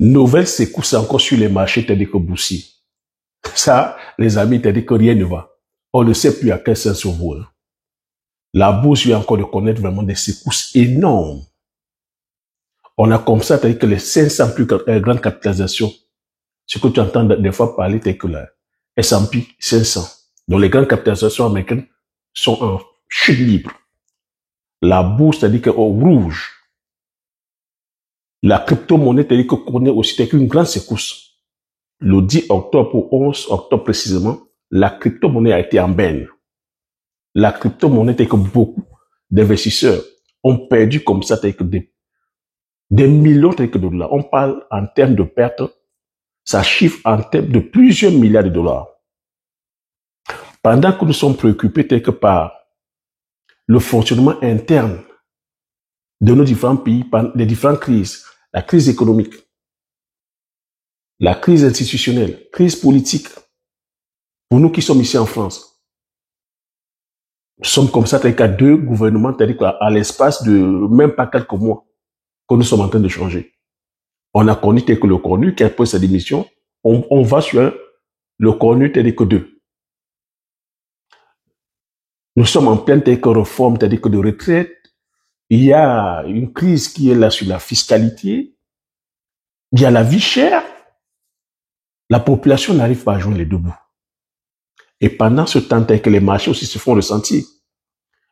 Nouvelle secousse encore sur les marchés, t'as dit que boursiers. Ça, les amis, t'as dit que rien ne va. On ne sait plus à quel sens on vaut. La bourse vient encore de connaître vraiment des secousses énormes. On a comme ça, t'as dit que les 500 plus grandes capitalisations, ce que tu entends des fois parler, t'as dit que la S&P 500. Donc les grandes capitalisations américaines sont en chute libre. La bourse, c'est-à-dire qu'au rouge. La crypto-monnaie, c'est-à-dire que connaît aussi une grande secousse. Le 10 octobre au 11 octobre précisément, la crypto-monnaie a été en berne. La crypto-monnaie, c'est que beaucoup d'investisseurs ont perdu comme ça, c'est que des millions de dollars. On parle en termes de pertes, ça chiffre en termes de plusieurs milliards de dollars. Pendant que nous sommes préoccupés quelque part le fonctionnement interne de nos différents pays, les différentes crises, la crise économique, la crise institutionnelle, crise politique, pour nous qui sommes ici en France, nous sommes comme ça, c'est-à-dire qu'à deux gouvernements, c'est-à-dire qu'à l'espace de même pas quelques mois, que nous sommes en train de changer. On a connu tel que le connu qui a pris sa démission, on va sur le connu tel que deux. Nous sommes en pleine tel que réforme, c'est-à-dire que de retraite. Il y a une crise qui est là sur la fiscalité. Il y a la vie chère. La population n'arrive pas à joindre les deux bouts. Et pendant ce temps, que les marchés aussi se font ressentir.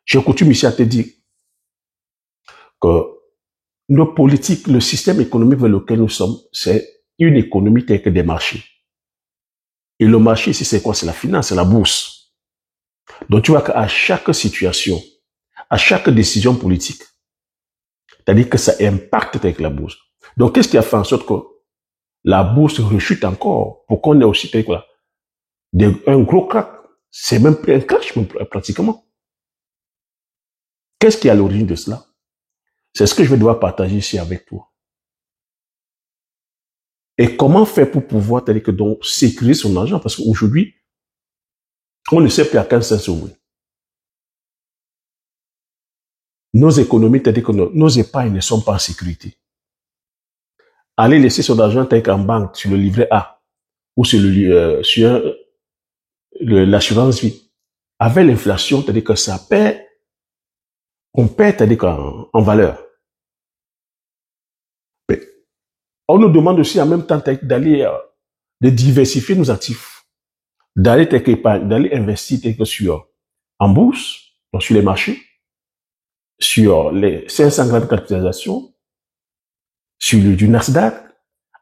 J'ai coutume ici à te dire que nos politiques, le système économique vers lequel nous sommes, c'est une économie telle que des marchés. Et le marché ici, c'est quoi? C'est la finance, c'est la bourse. Donc tu vois qu'à chaque situation, à chaque décision politique, c'est-à-dire que ça impacte avec la bourse. Donc qu'est-ce qui a fait en sorte que la bourse rechute encore pour qu'on ait aussi quoi, un gros crack? C'est même un crash pratiquement. Qu'est-ce qui est à l'origine de cela? C'est ce que je vais devoir partager ici avec toi. Et comment faire pour pouvoir, c'est-à-dire que donc sécuriser son argent? Parce qu'aujourd'hui, on ne sait plus à quel sens ouvrir. Nos économies, c'est-à-dire que nos épargnes ne sont pas en sécurité. Aller laisser son argent en banque sur le livret A ou sur l'assurance vie. Avec l'inflation, c'est-à-dire que ça perd, on perd, c'est-à-dire en valeur. Mais on nous demande aussi en même temps d'aller de diversifier nos actifs, d'aller investir en bourse, donc sur les marchés, sur les 500 grandes capitalisations, sur du Nasdaq,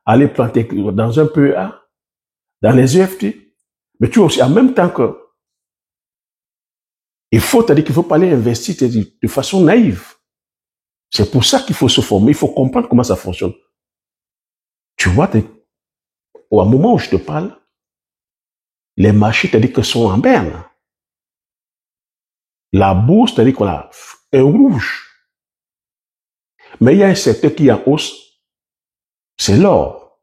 aller planter dans un PEA, dans les EFT. Mais tu vois aussi, en même temps que il faut, c'est-à-dire qu'il ne faut pas aller investir de façon naïve. C'est pour ça qu'il faut se former, il faut comprendre comment ça fonctionne. Tu vois, au moment où je te parle, les marchés, c'est-à-dire que sont en berne. La bourse, c'est-à-dire qu'on est rouge. Mais il y a un secteur qui est en hausse, c'est l'or.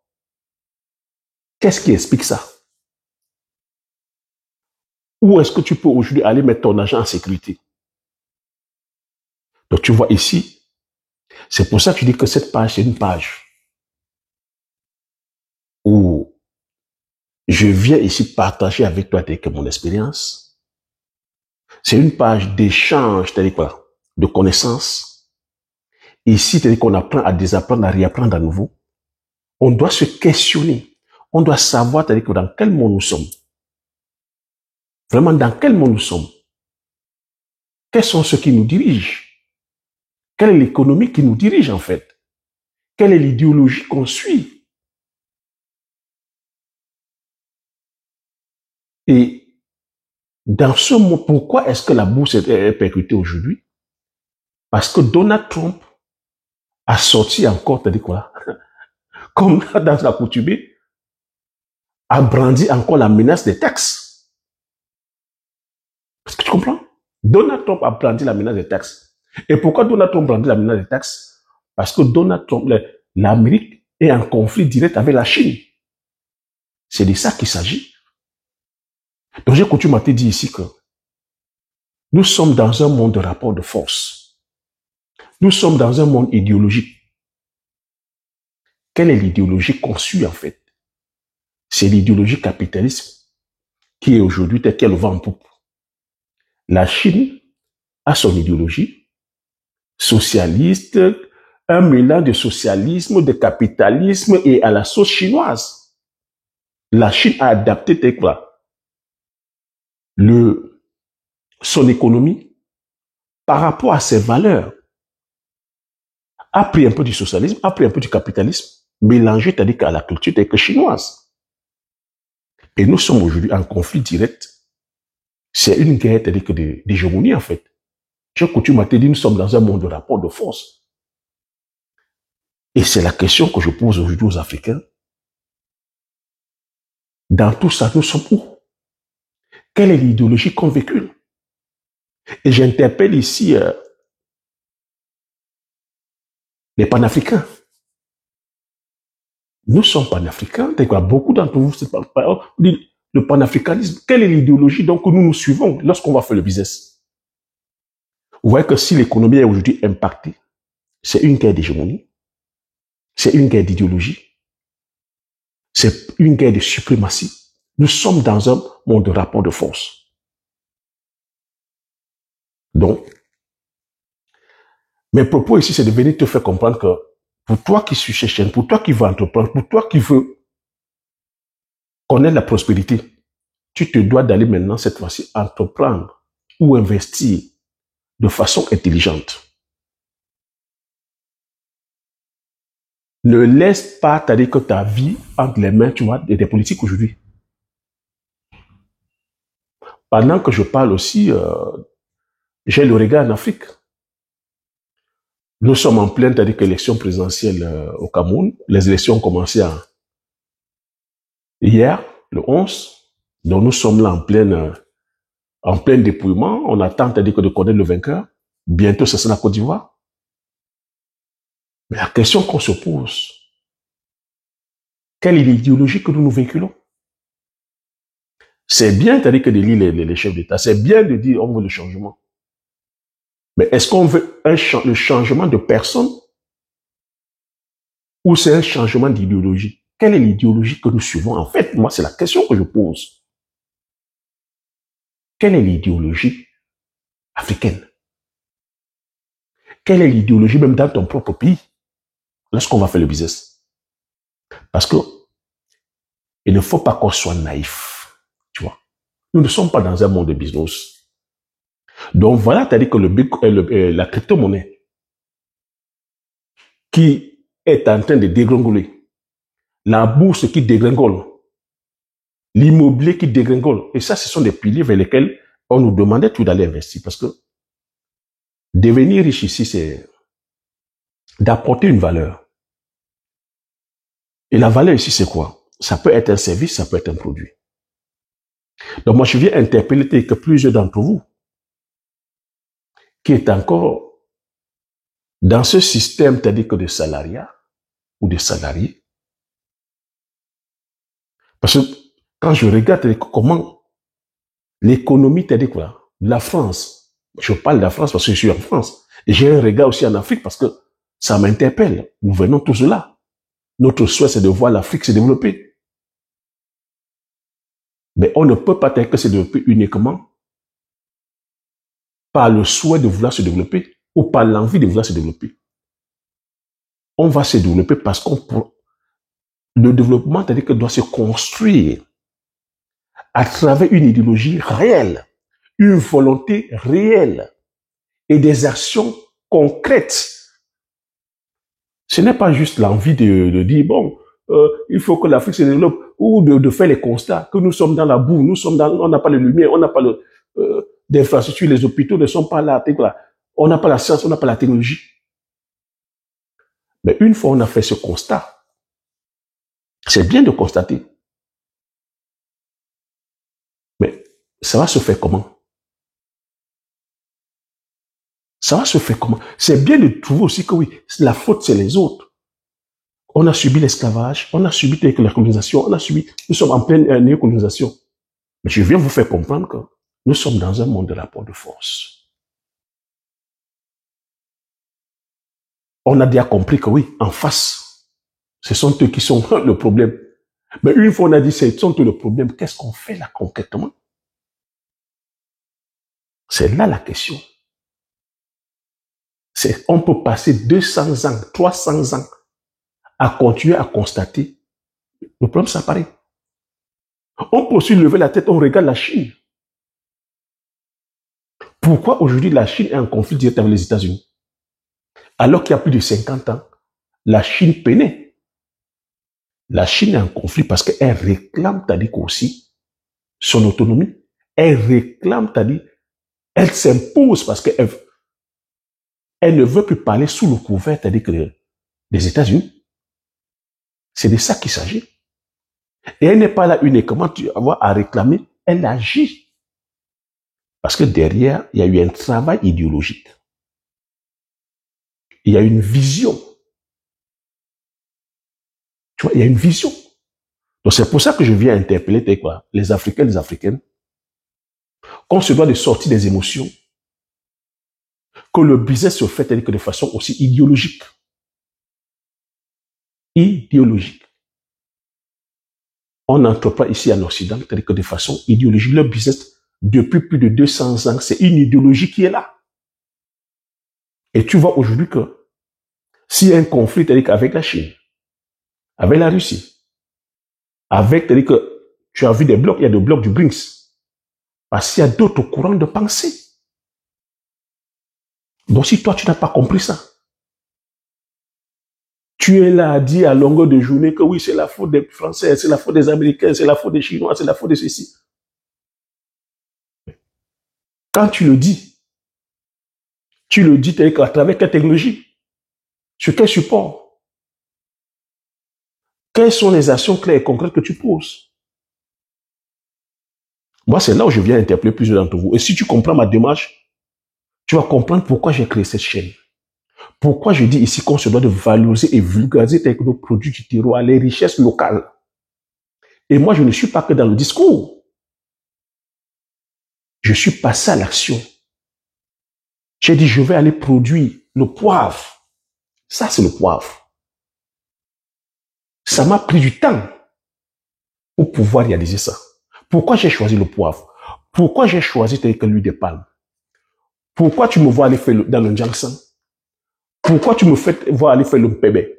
Qu'est-ce qui explique ça? Où est-ce que tu peux aujourd'hui aller mettre ton argent en sécurité? Donc tu vois ici, c'est pour ça que je dis que cette page, c'est une page où je viens ici partager avec toi mon expérience. C'est une page d'échange, c'est-à-dire quoi? De connaissances. Ici, c'est-à-dire qu'on apprend à désapprendre, à réapprendre à nouveau. On doit se questionner. On doit savoir, c'est-à-dire que dans quel monde nous sommes. Vraiment, dans quel monde nous sommes? Quels sont ceux qui nous dirigent? Quelle est l'économie qui nous dirige en fait? Quelle est l'idéologie qu'on suit? Et dans ce monde, pourquoi est-ce que la bourse est percutée aujourd'hui? Parce que Donald Trump a sorti encore, t'as dit quoi? Comme dans la coutume, a brandi encore la menace des taxes. Est-ce que tu comprends? Donald Trump a brandi la menace des taxes. Et pourquoi Donald Trump brandit la menace des taxes? Parce que Donald Trump, l'Amérique est en conflit direct avec la Chine. C'est de ça qu'il s'agit. Donc j'ai coutume à te dire ici que nous sommes dans un monde de rapport de force. Nous sommes dans un monde idéologique. Quelle est l'idéologie conçue en fait? C'est l'idéologie capitaliste qui est aujourd'hui telle qu'elle va en poupe. La Chine a son idéologie socialiste, un mélange de socialisme, de capitalisme et à la sauce chinoise. La Chine a adapté quoi? Son économie par rapport à ses valeurs. A pris un peu du socialisme, a pris un peu du capitalisme, mélangé, c'est-à-dire qu'à la culture chinoise. Et nous sommes aujourd'hui en conflit direct. C'est une guerre, c'est-à-dire que d'hégémonie en fait. J'ai coutume à te dire, nous sommes dans un monde de rapport de force. Et c'est la question que je pose aujourd'hui aux Africains. Dans tout ça, nous sommes où? Quelle est l'idéologie qu'on véhicule? Et j'interpelle ici les panafricains. Nous sommes panafricains. Beaucoup d'entre vous, le panafricanisme. Quelle est l'idéologie donc que nous nous suivons lorsqu'on va faire le business? Vous voyez que si l'économie est aujourd'hui impactée, c'est une guerre d'hégémonie, c'est une guerre d'idéologie, c'est une guerre de suprématie. Nous sommes dans un monde de rapport de force. Donc, mes propos ici, c'est de venir te faire comprendre que pour toi qui suis chéchène, pour toi qui veux entreprendre, pour toi qui veux connaître la prospérité, tu te dois d'aller maintenant, cette fois-ci, entreprendre ou investir de façon intelligente. Ne laisse pas, c'est-à-dire que ta vie entre les mains, tu vois, des politiques aujourd'hui. Pendant que je parle aussi, j'ai le regard en Afrique. Nous sommes en pleine, c'est-à-dire que l'élection présidentielle au Cameroun. Les élections ont commencé hier, le 11. Donc nous sommes là en plein dépouillement. On attend, c'est-à-dire que de connaître le vainqueur. Bientôt, ce sera la Côte d'Ivoire. Mais la question qu'on se pose, quelle est l'idéologie que nous nous véhiculons? C'est bien, c'est-à-dire que de lire les chefs d'État, c'est bien de dire on veut le changement. Mais est-ce qu'on veut le changement de personne ou c'est un changement d'idéologie? Quelle est l'idéologie que nous suivons? En fait, moi, c'est la question que je pose. Quelle est l'idéologie africaine? Quelle est l'idéologie même dans ton propre pays lorsqu'on va faire le business? Parce que il ne faut pas qu'on soit naïf, tu vois. Nous ne sommes pas dans un monde de business. Donc voilà, c'est-à-dire que la crypto-monnaie qui est en train de dégringoler, la bourse qui dégringole, l'immobilier qui dégringole, et ça, ce sont des piliers vers lesquels on nous demandait tout d'aller investir. Parce que devenir riche ici, c'est d'apporter une valeur. Et la valeur ici, c'est quoi? Ça peut être un service, ça peut être un produit. Donc moi, je viens interpeller que plusieurs d'entre vous qui est encore dans ce système, c'est-à-dire que de salariat ou de salariés. Parce que quand je regarde comment l'économie, c'est-à-dire quoi, la France, je parle de la France parce que je suis en France, et j'ai un regard aussi en Afrique parce que ça m'interpelle. Nous venons tous de là. Notre souhait, c'est de voir l'Afrique se développer. Mais on ne peut pas que se développer uniquement par le souhait de vouloir se développer ou par l'envie de vouloir se développer. On va se développer parce le développement, c'est-à-dire que doit se construire à travers une idéologie réelle, une volonté réelle et des actions concrètes. Ce n'est pas juste l'envie de dire, bon, il faut que l'Afrique se développe ou de faire les constats que nous sommes dans la boue, on n'a pas de lumière, on n'a pas d'infrastructures, les hôpitaux ne sont pas là, on n'a pas la science, on n'a pas la technologie. Mais une fois on a fait ce constat, c'est bien de constater. Mais ça va se faire comment? Ça va se faire comment? C'est bien de trouver aussi que oui, la faute, c'est les autres. On a subi l'esclavage, on a subi la colonisation, nous sommes en pleine néocolonisation. Mais je viens vous faire comprendre que nous sommes dans un monde de rapport de force. On a déjà compris que oui, en face, Ce sont eux qui sont le problème. Mais une fois on a dit ce sont eux le problème, qu'est-ce qu'on fait là concrètement? C'est là la question. On peut passer 200 ans, 300 ans à continuer à constater. Le problème, ça apparaît. On peut aussi lever la tête, on regarde la Chine. Pourquoi aujourd'hui la Chine est en conflit direct avec les États-Unis? Alors qu'il y a plus de 50 ans, la Chine peinait. La Chine est en conflit parce qu'elle réclame, t'as dit aussi, son autonomie. Elle réclame, t'as dit, elle s'impose parce qu'elle ne veut plus parler sous le couvert, t'as dit que les États-Unis. C'est de ça qu'il s'agit. Et elle n'est pas là uniquement à réclamer, elle agit. Parce que derrière, il y a eu un travail idéologique. Il y a une vision. Tu vois, il y a une vision. Donc c'est pour ça que je viens interpeller quoi, les Africains, les Africaines, qu'on se doit de sortir des émotions, que le business se fait de façon aussi idéologique. Idéologique. On n'entreprend ici en Occident, c'est-à-dire que de façon idéologique, le business, depuis plus de 200 ans, c'est une idéologie qui est là. Et tu vois aujourd'hui que s'il y a un conflit avec la Chine, avec la Russie, avec, c'est-à-dire que tu as vu des blocs, il y a des blocs du BRICS, parce qu'il y a d'autres courants de pensée. Donc si toi tu n'as pas compris ça, tu es là à dire à longueur de journée que oui, c'est la faute des Français, c'est la faute des Américains, c'est la faute des Chinois, c'est la faute de ceci. Quand tu le dis à travers quelle technologie? Sur quel support? Quelles sont les actions claires et concrètes que tu poses? Moi, c'est là où je viens interpeller plusieurs d'entre vous. Et si tu comprends ma démarche, tu vas comprendre pourquoi j'ai créé cette chaîne. Pourquoi je dis ici qu'on se doit de valoriser et vulgariser nos produits du terroir, les richesses locales. Et moi, je ne suis pas que dans le discours. Je suis passé à l'action. J'ai dit, je vais aller produire le poivre. Ça, c'est le poivre. Ça m'a pris du temps pour pouvoir réaliser ça. Pourquoi j'ai choisi le poivre? Pourquoi j'ai choisi l'huile de palme? Pourquoi tu me vois aller faire dans le Jiangsan? Pourquoi tu me fais voir aller faire le mpébé?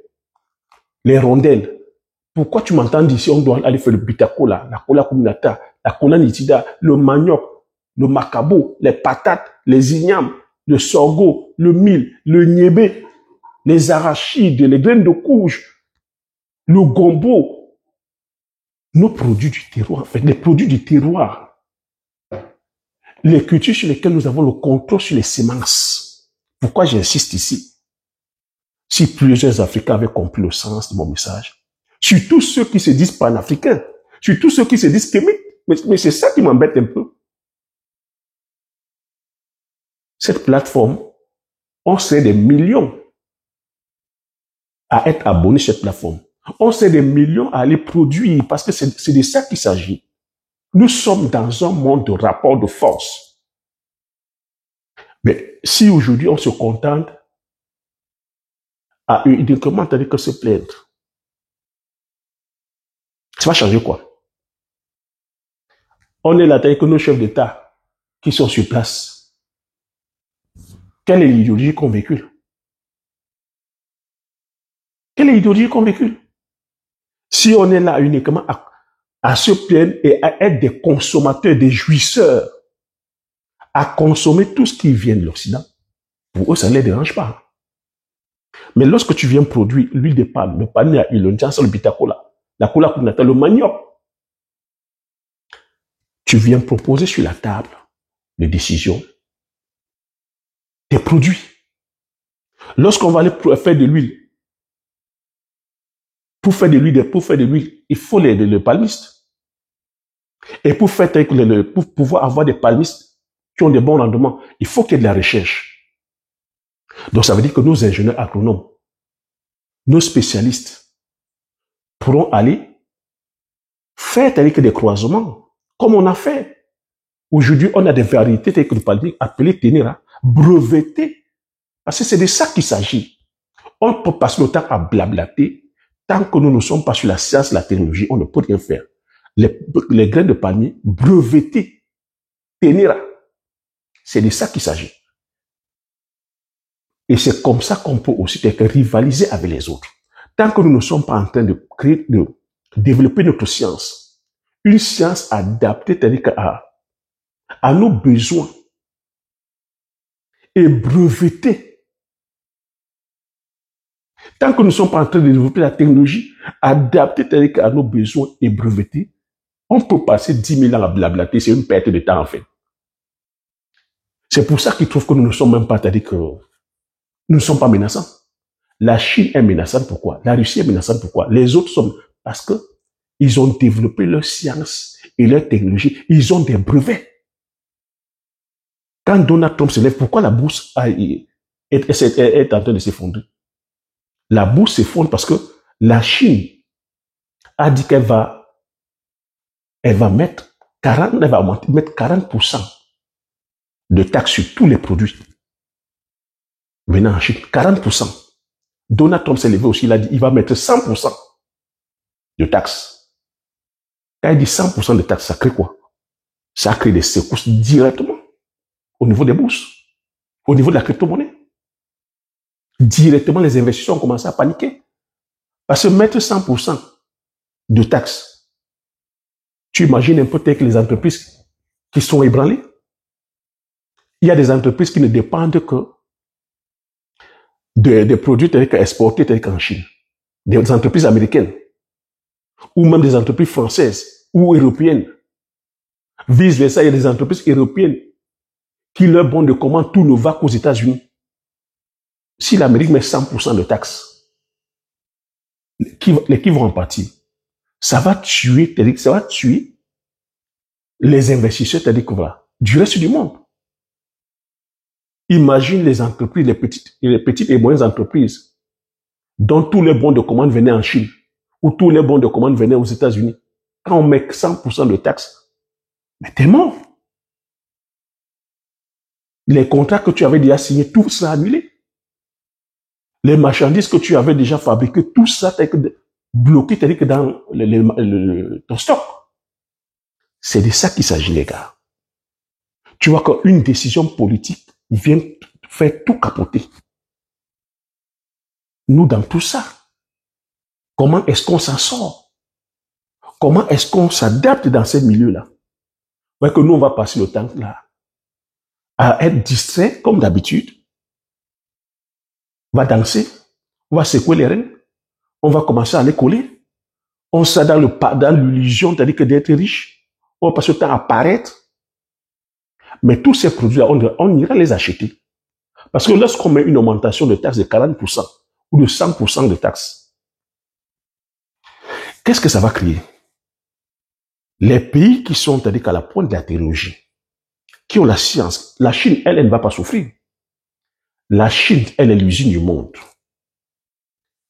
Les rondelles. Pourquoi tu m'entends d'ici, on doit aller faire le bitakola, la kola kuminata, la kona nitida, le manioc, le macabo, les patates, les ignames, le sorgho, le mil, le niébé, les arachides, les graines de courge, le gombo. Nos produits du terroir, en fait, les produits du terroir. Les cultures sur lesquelles nous avons le contrôle sur les semences. Pourquoi j'insiste ici? Si plusieurs Africains avaient compris le sens de mon message, surtout ceux qui se disent panafricains, surtout ceux qui se disent kémites, mais c'est ça qui m'embête un peu. Cette plateforme, on sait des millions à être abonnés à cette plateforme. On sait des millions à aller produire parce que c'est de ça qu'il s'agit. Nous sommes dans un monde de rapport de force. Mais si aujourd'hui on se contente à uniquement que se plaindre, ça va changer quoi? On est là avec nos chefs d'État qui sont sur place. Quelle est l'idéologie qu'on véhicule? Quelle est l'idéologie qu'on véhicule? Si on est là uniquement à se plaindre et à être des consommateurs, des jouisseurs, à consommer tout ce qui vient de l'Occident, pour eux, ça ne les dérange pas. Mais lorsque tu viens produire l'huile de palme, le palmier à huile, le jansan, le bitakola, la cola kunata, le manioc, tu viens proposer sur la table de décision des produits. Lorsqu'on va aller faire de l'huile, pour faire de l'huile, il faut les palmistes. Et pour pouvoir avoir des palmistes qui ont des bons rendements, il faut qu'il y ait de la recherche. Donc ça veut dire que nos ingénieurs agronomes, nos spécialistes pourront aller faire avec des croisements, comme on a fait. Aujourd'hui, on a des variétés telles que le palmier appelé ténéra, brevetées. Parce que c'est de ça qu'il s'agit. On peut passer le temps à blablater, Tant que nous ne sommes pas sur la science, la technologie, on ne peut rien faire. Les grains de palmier brevetés, tenir. C'est de ça qu'il s'agit. Et c'est comme ça qu'on peut aussi rivaliser avec les autres. Tant que nous ne sommes pas en train de créer, de développer notre science, une science adaptée, c'est-à-dire à nos besoins et brevetée. Tant que nous ne sommes pas en train de développer la technologie adaptée, c'est-à-dire à nos besoins et brevetée, on peut passer 10 000 ans à blablater, c'est une perte de temps en fait. C'est pour ça qu'ils trouvent que nous ne sommes même pas, c'est-à-dire que nous ne sommes pas menaçants. La Chine est menaçante, pourquoi? La Russie est menaçante, pourquoi? Les autres sont, parce que ils ont développé leur science et leur technologie, ils ont des brevets. Quand Donald Trump se lève, pourquoi la bourse est en train de s'effondrer? La bourse s'effondre parce que la Chine a dit qu'elle va mettre 40% de taxes sur tous les produits. Maintenant en Chine, 40%. Donald Trump s'est levé aussi, il a dit qu'il va mettre 100% de taxes. Quand il dit 100% de taxes, ça crée quoi? Ça crée des secousses directement au niveau des bourses, au niveau de la crypto-monnaie. Directement, les investisseurs ont commencé à paniquer. Parce que mettre 100% de taxes, tu imagines un peu que les entreprises qui sont ébranlées. Il y a des entreprises qui ne dépendent que des produits exportés en Chine. Des entreprises américaines. Ou même des entreprises françaises ou européennes. Vice-versa, il y a des entreprises européennes qui leur bon de commande tout ne va qu'aux États-Unis. Si l'Amérique met 100% de taxes, qui vont en partir? Ça va tuer les investisseurs, c'est-à-dire que voilà, du reste du monde. Imagine les entreprises, les petites et moyennes entreprises, dont tous les bons de commande venaient en Chine, ou tous les bons de commande venaient aux États-Unis. Quand on met 100% de taxes, mais t'es mort. Les contrats que tu avais déjà signés, tout sera annulé. Les marchandises que tu avais déjà fabriquées, tout ça est bloqué, c'est-à-dire que dans ton stock. C'est de ça qu'il s'agit, les gars. Tu vois qu'une décision politique vient faire tout capoter. Nous, dans tout ça, comment est-ce qu'on s'en sort? Comment est-ce qu'on s'adapte dans ces milieux-là? Ouais, que nous, on va passer le temps là à être distrait, comme d'habitude. On va danser, on va secouer les reins, on va commencer à les coller. On sera dans l'illusion, c'est-à-dire que d'être riche, on va passer le temps à paraître. Mais tous ces produits-là, on ira les acheter. Parce que lorsqu'on met une augmentation de taxes de 40% ou de 100% de taxes, qu'est-ce que ça va créer? Les pays qui sont, c'est-à-dire qu'à la pointe de la technologie, qui ont la science, la Chine, elle ne va pas souffrir. La Chine, elle est l'usine du monde.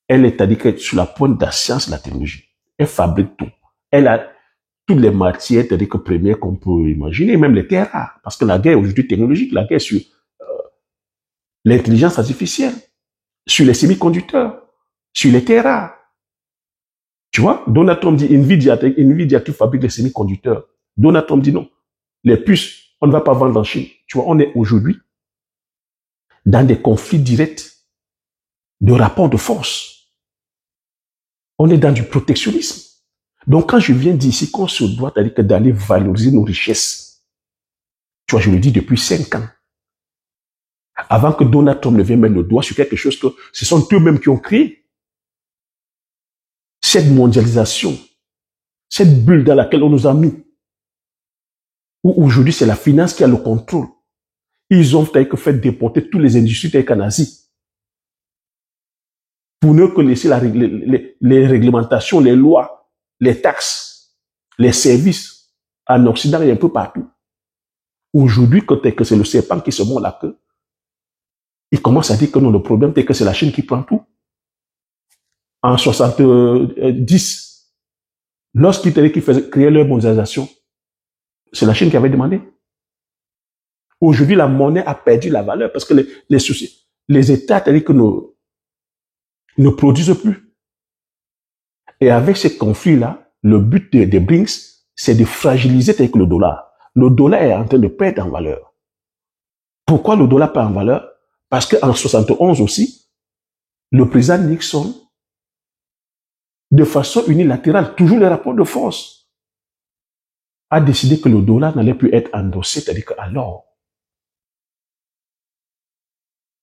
Elle est, c'est-à-dire qu'elle est sur la pointe de la science, de la technologie. Elle fabrique tout. Elle a toutes les matières, c'est-à-dire que premières qu'on peut imaginer, même les terres rares. Parce que la guerre aujourd'hui technologique, la guerre sur l'intelligence artificielle, sur les semi-conducteurs, sur les terres rares. Tu vois, Donald Trump dit Nvidia qui fabrique les semi-conducteurs. Donald Trump dit non. Les puces, on ne va pas vendre en Chine. Tu vois, on est aujourd'hui dans des conflits directs de rapports de force. On est dans du protectionnisme. Donc, quand je viens d'ici, qu'on se doit d'aller valoriser nos richesses, tu vois, je le dis depuis 5 ans. Avant que Donald Trump ne vienne mettre le doigt sur quelque chose que ce sont eux-mêmes qui ont créé. Cette mondialisation, cette bulle dans laquelle on nous a mis, où aujourd'hui c'est la finance qui a le contrôle. Ils ont fait déporter toutes les industries en Asie. Pour ne que laisser les réglementations, les lois, les taxes, les services en Occident et un peu partout. Aujourd'hui, quand c'est le serpent qui se mord la queue, il commence à dire que non, le problème c'est que c'est la Chine qui prend tout. En 70, lorsqu'ils créaient leur mondialisation, c'est la Chine qui avait demandé. Aujourd'hui, la monnaie a perdu la valeur parce que les États, c'est-à-dire que ne produisent plus. Et avec ces conflits-là, le but des BRICS, c'est de fragiliser avec le dollar. Le dollar est en train de perdre en valeur. Pourquoi le dollar perd en valeur? Parce qu'en 71 aussi, le président Nixon, de façon unilatérale, toujours les rapports de force, a décidé que le dollar n'allait plus être endossé, c'est-à-dire qu'alors,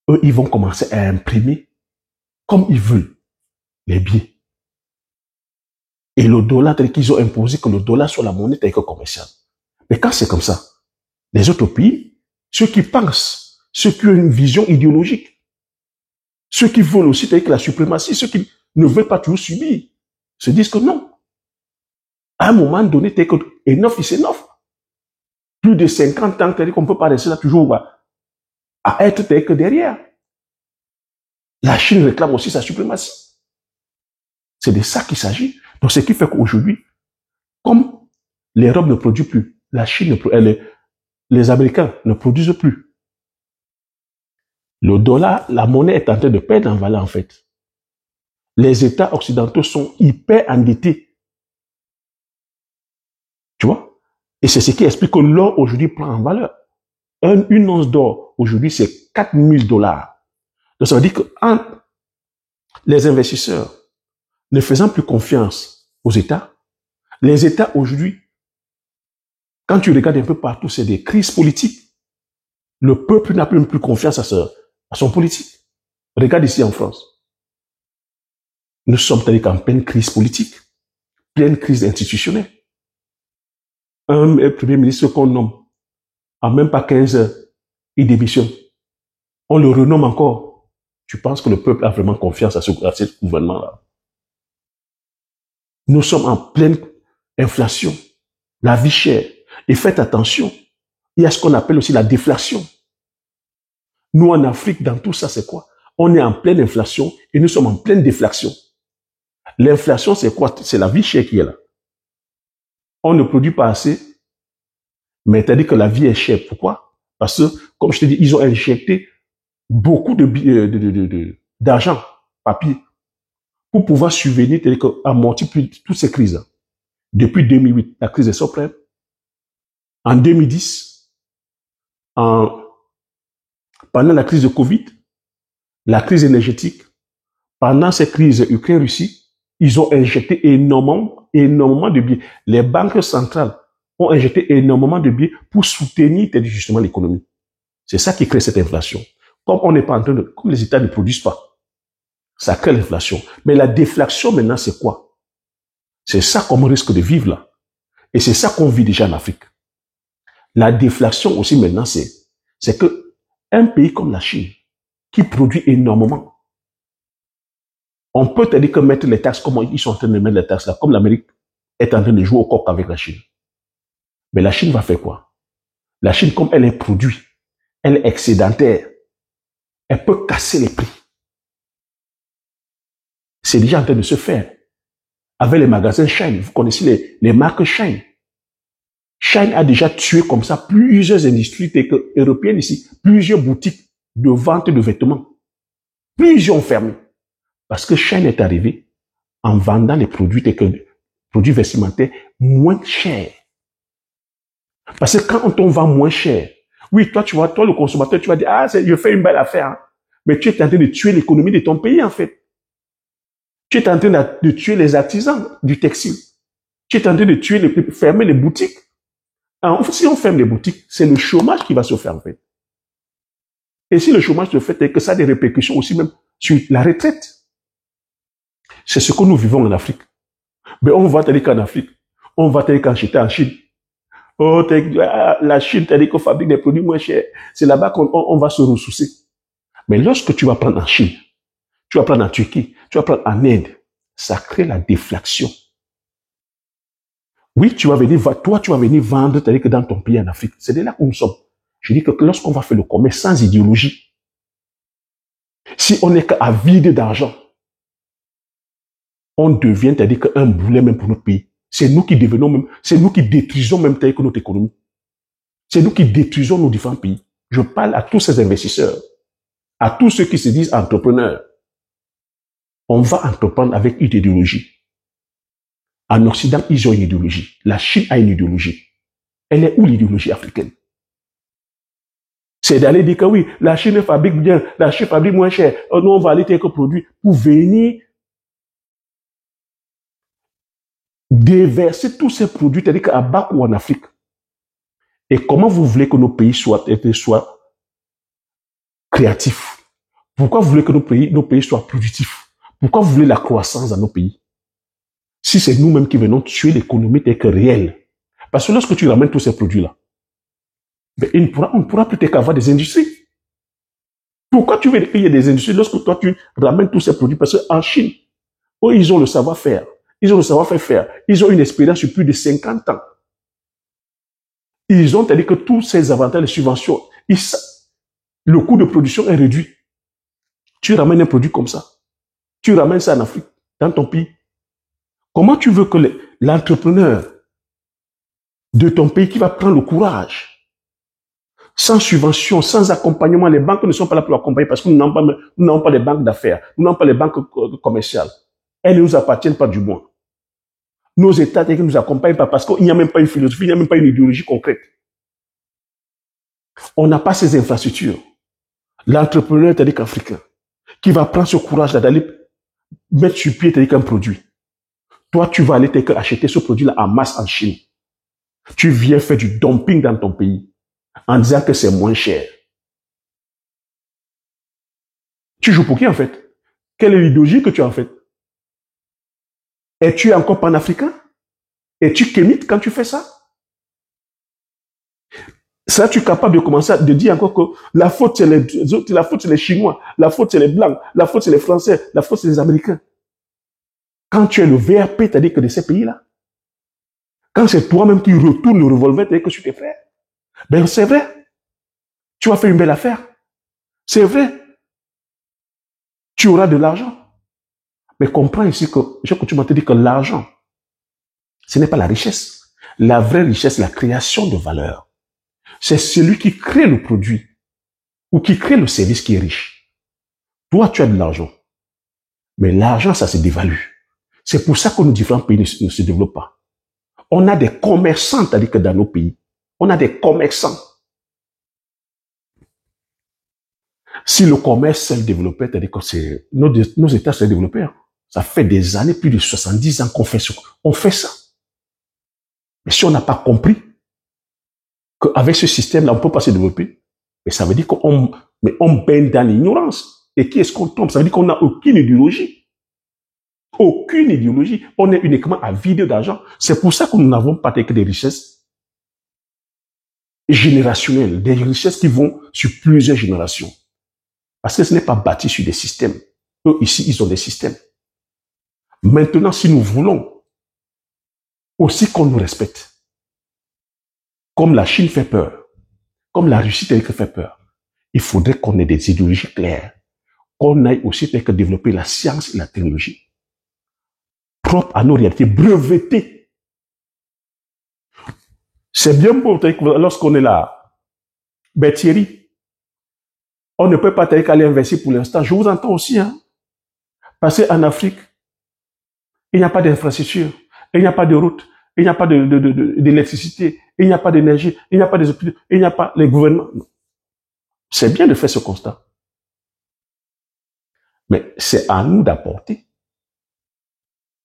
eux, ils vont commencer à imprimer comme ils veulent les billets. Et le dollar, c'est-à-dire qu'ils ont imposé que le dollar soit la monnaie commerciale. Mais quand c'est comme ça, les autres pays, ceux qui pensent, ceux qui ont une vision idéologique, ceux qui veulent aussi, c'est-à-dire que la suprématie, ceux qui ne veulent pas toujours subir, se disent que non. À un moment donné, c'est que enough is enough. Plus de 50 ans, c'est-à-dire qu'on ne peut pas rester là toujours à être tel que derrière. La Chine réclame aussi sa suprématie. C'est de ça qu'il s'agit. Donc, ce qui fait qu'aujourd'hui, comme l'Europe ne produit plus, la Chine, les Américains ne produisent plus. Le dollar, la monnaie est en train de perdre en valeur, en fait. Les États occidentaux sont hyper endettés. Tu vois? Et c'est ce qui explique que l'or aujourd'hui prend en valeur. Une once d'or, aujourd'hui, c'est 4 000 $. Donc, ça veut dire que les investisseurs ne faisant plus confiance aux États, les États aujourd'hui, quand tu regardes un peu partout, c'est des crises politiques. Le peuple n'a plus confiance à son politique. Regarde ici en France. Nous sommes en pleine crise politique, pleine crise institutionnelle. Un premier ministre qu'on nomme, en même pas 15 heures, il démissionne. On le renomme encore. Tu penses que le peuple a vraiment confiance à ce gouvernement-là? Nous sommes en pleine inflation, la vie chère. Et faites attention, il y a ce qu'on appelle aussi la déflation. Nous, en Afrique, dans tout ça, c'est quoi? On est en pleine inflation et nous sommes en pleine déflation. L'inflation, c'est quoi? C'est la vie chère qui est là. On ne produit pas assez, mais t'as dit que la vie est chère. Pourquoi? Parce que, comme je te dis, ils ont injecté beaucoup d'argent, papier, pour pouvoir subvenir, c'est-à-dire qu'amortir toutes ces crises. Depuis 2008, la crise des subprimes. En 2010, pendant la crise de Covid, la crise énergétique, pendant cette crise Ukraine-Russie, ils ont injecté énormément de billets. Les banques centrales ont injecté énormément de billets pour soutenir justement l'économie. C'est ça qui crée cette inflation. Comme on n'est pas en train de, comme les États ne produisent pas, ça crée l'inflation. Mais la déflation maintenant, c'est quoi? C'est ça qu'on risque de vivre là. Et c'est ça qu'on vit déjà en Afrique. La déflation aussi maintenant, c'est que un pays comme la Chine, qui produit énormément, on peut te dire que mettre les taxes, comme ils sont en train de mettre les taxes là, comme l'Amérique est en train de jouer au coq avec la Chine. Mais la Chine va faire quoi? La Chine, comme elle est produit, elle est excédentaire, elle peut casser les prix. C'est déjà en train de se faire. Avec les magasins Shine, vous connaissez les marques Shine. Shine a déjà tué comme ça plusieurs industries européennes ici, plusieurs boutiques de vente de vêtements. Plusieurs ont fermé. Parce que Shine est arrivé en vendant les produits vestimentaires moins chers. Parce que quand on vend moins cher, oui, toi le consommateur, tu vas dire, ah, je fais une belle affaire. Hein. Mais tu es en train de tuer l'économie de ton pays, en fait. Tu es en train de tuer les artisans du textile. Tu es en train de fermer les boutiques. Alors, si on ferme les boutiques, c'est le chômage qui va se faire, en fait. Et si le chômage se fait, c'est que ça a des répercussions aussi même sur la retraite. C'est ce que nous vivons en Afrique. Mais on va te dire qu'en Afrique, on va te dire quand j'étais en Chine. Oh, la Chine, t'as dit qu'on fabrique des produits moins chers. C'est là-bas qu'on va se ressourcer. Mais lorsque tu vas prendre en Chine, tu vas prendre en Turquie, tu vas prendre en Inde, ça crée la déflation. Oui, tu vas venir vendre, t'as dit que dans ton pays en Afrique. C'est de là où nous sommes. Je dis que lorsqu'on va faire le commerce sans idéologie, si on n'est qu'à vide d'argent, on devient, t'as dit qu'un boulet même pour notre pays. C'est nous qui devenons même, c'est nous qui détruisons même tel que notre économie. C'est nous qui détruisons nos différents pays. Je parle à tous ces investisseurs, à tous ceux qui se disent entrepreneurs. On va entreprendre avec une idéologie. En Occident, ils ont une idéologie. La Chine a une idéologie. Elle est où l'idéologie africaine? C'est d'aller dire que oui, la Chine fabrique bien, la Chine fabrique moins cher. Nous, on va aller quelques produits pour venir déverser tous ces produits, c'est-à-dire qu'à bas ou en Afrique. Et comment vous voulez que nos pays soient créatifs? Pourquoi vous voulez que nos pays soient productifs? Pourquoi vous voulez la croissance dans nos pays? Si c'est nous-mêmes qui venons tuer l'économie telle que réelle. Parce que lorsque tu ramènes tous ces produits-là, ben, on ne pourra plus avoir des industries. Pourquoi tu veux qu'il y ait des industries lorsque toi tu ramènes tous ces produits? Parce qu'en Chine, eux, ils ont le savoir-faire. Ils ont le savoir-faire. Ils ont une expérience sur plus de 50 ans. Ils ont dit que tous ces avantages, les subventions, le coût de production est réduit. Tu ramènes un produit comme ça. Tu ramènes ça en Afrique, dans ton pays. Comment tu veux que l'entrepreneur de ton pays qui va prendre le courage, sans subvention, sans accompagnement, les banques ne sont pas là pour l'accompagner parce que nous n'avons pas les banques d'affaires, nous n'avons pas les banques commerciales. Elles ne nous appartiennent pas du moins. Nos États ne nous accompagnent pas parce qu'il n'y a même pas une philosophie, il n'y a même pas une idéologie concrète. On n'a pas ces infrastructures. L'entrepreneur, c'est-à-dire qu'africain, qui va prendre ce courage d'aller mettre sur pied, c'est-à-dire qu'un produit. Toi, tu vas aller acheter ce produit-là en masse en Chine. Tu viens faire du dumping dans ton pays en disant que c'est moins cher. Tu joues pour qui en fait? Quelle est l'idéologie que tu as en fait? Es-tu encore panafricain? Es-tu kémite quand tu fais ça? Seras-tu capable de commencer à dire encore que la faute c'est les Chinois, la faute c'est les Blancs, la faute c'est les Français, la faute c'est les Américains? Quand tu es le VRP, c'est-à-dire que de ces pays-là, quand c'est toi-même qui retourne le revolver, c'est-à-dire que sur tes frères, ben c'est vrai, tu vas faire une belle affaire. C'est vrai, tu auras de l'argent. Mais comprends ici que je continue à te dire que l'argent, ce n'est pas la richesse. La vraie richesse, la création de valeur. C'est celui qui crée le produit ou qui crée le service qui est riche. Toi, tu as de l'argent. Mais l'argent, ça se dévalue. C'est pour ça que nos différents pays ne se développent pas. On a des commerçants, c'est-à-dire que dans nos pays, on a des commerçants. Si le commerce s'est développé, c'est-à-dire que nos États s'est développé. Ça fait des années, plus de 70 ans qu'on fait ça. Mais si on n'a pas compris qu'avec ce système-là, on ne peut pas se développer, mais ça veut dire qu'on baigne dans l'ignorance. Et qui est-ce qu'on tombe? Ça veut dire qu'on n'a aucune idéologie. Aucune idéologie. On est uniquement à vide d'argent. C'est pour ça que nous n'avons pas que des richesses générationnelles, des richesses qui vont sur plusieurs générations. Parce que ce n'est pas bâti sur des systèmes. Eux, ici, ils ont des systèmes. Maintenant, si nous voulons aussi qu'on nous respecte, comme la Chine fait peur, comme la Russie fait peur, il faudrait qu'on ait des idéologies claires, qu'on aille aussi développer la science et la technologie propre à nos réalités, brevetées. C'est bien beau lorsqu'on est là. Ben Thierry, on ne peut pas aller investir pour l'instant. Je vous entends aussi, hein. Parce qu'en Afrique, il n'y a pas d'infrastructure, il n'y a pas de route, il n'y a pas d'électricité, il n'y a pas d'énergie, il n'y a pas des hôpitaux, il n'y a pas les gouvernements. C'est bien de faire ce constat. Mais c'est à nous d'apporter.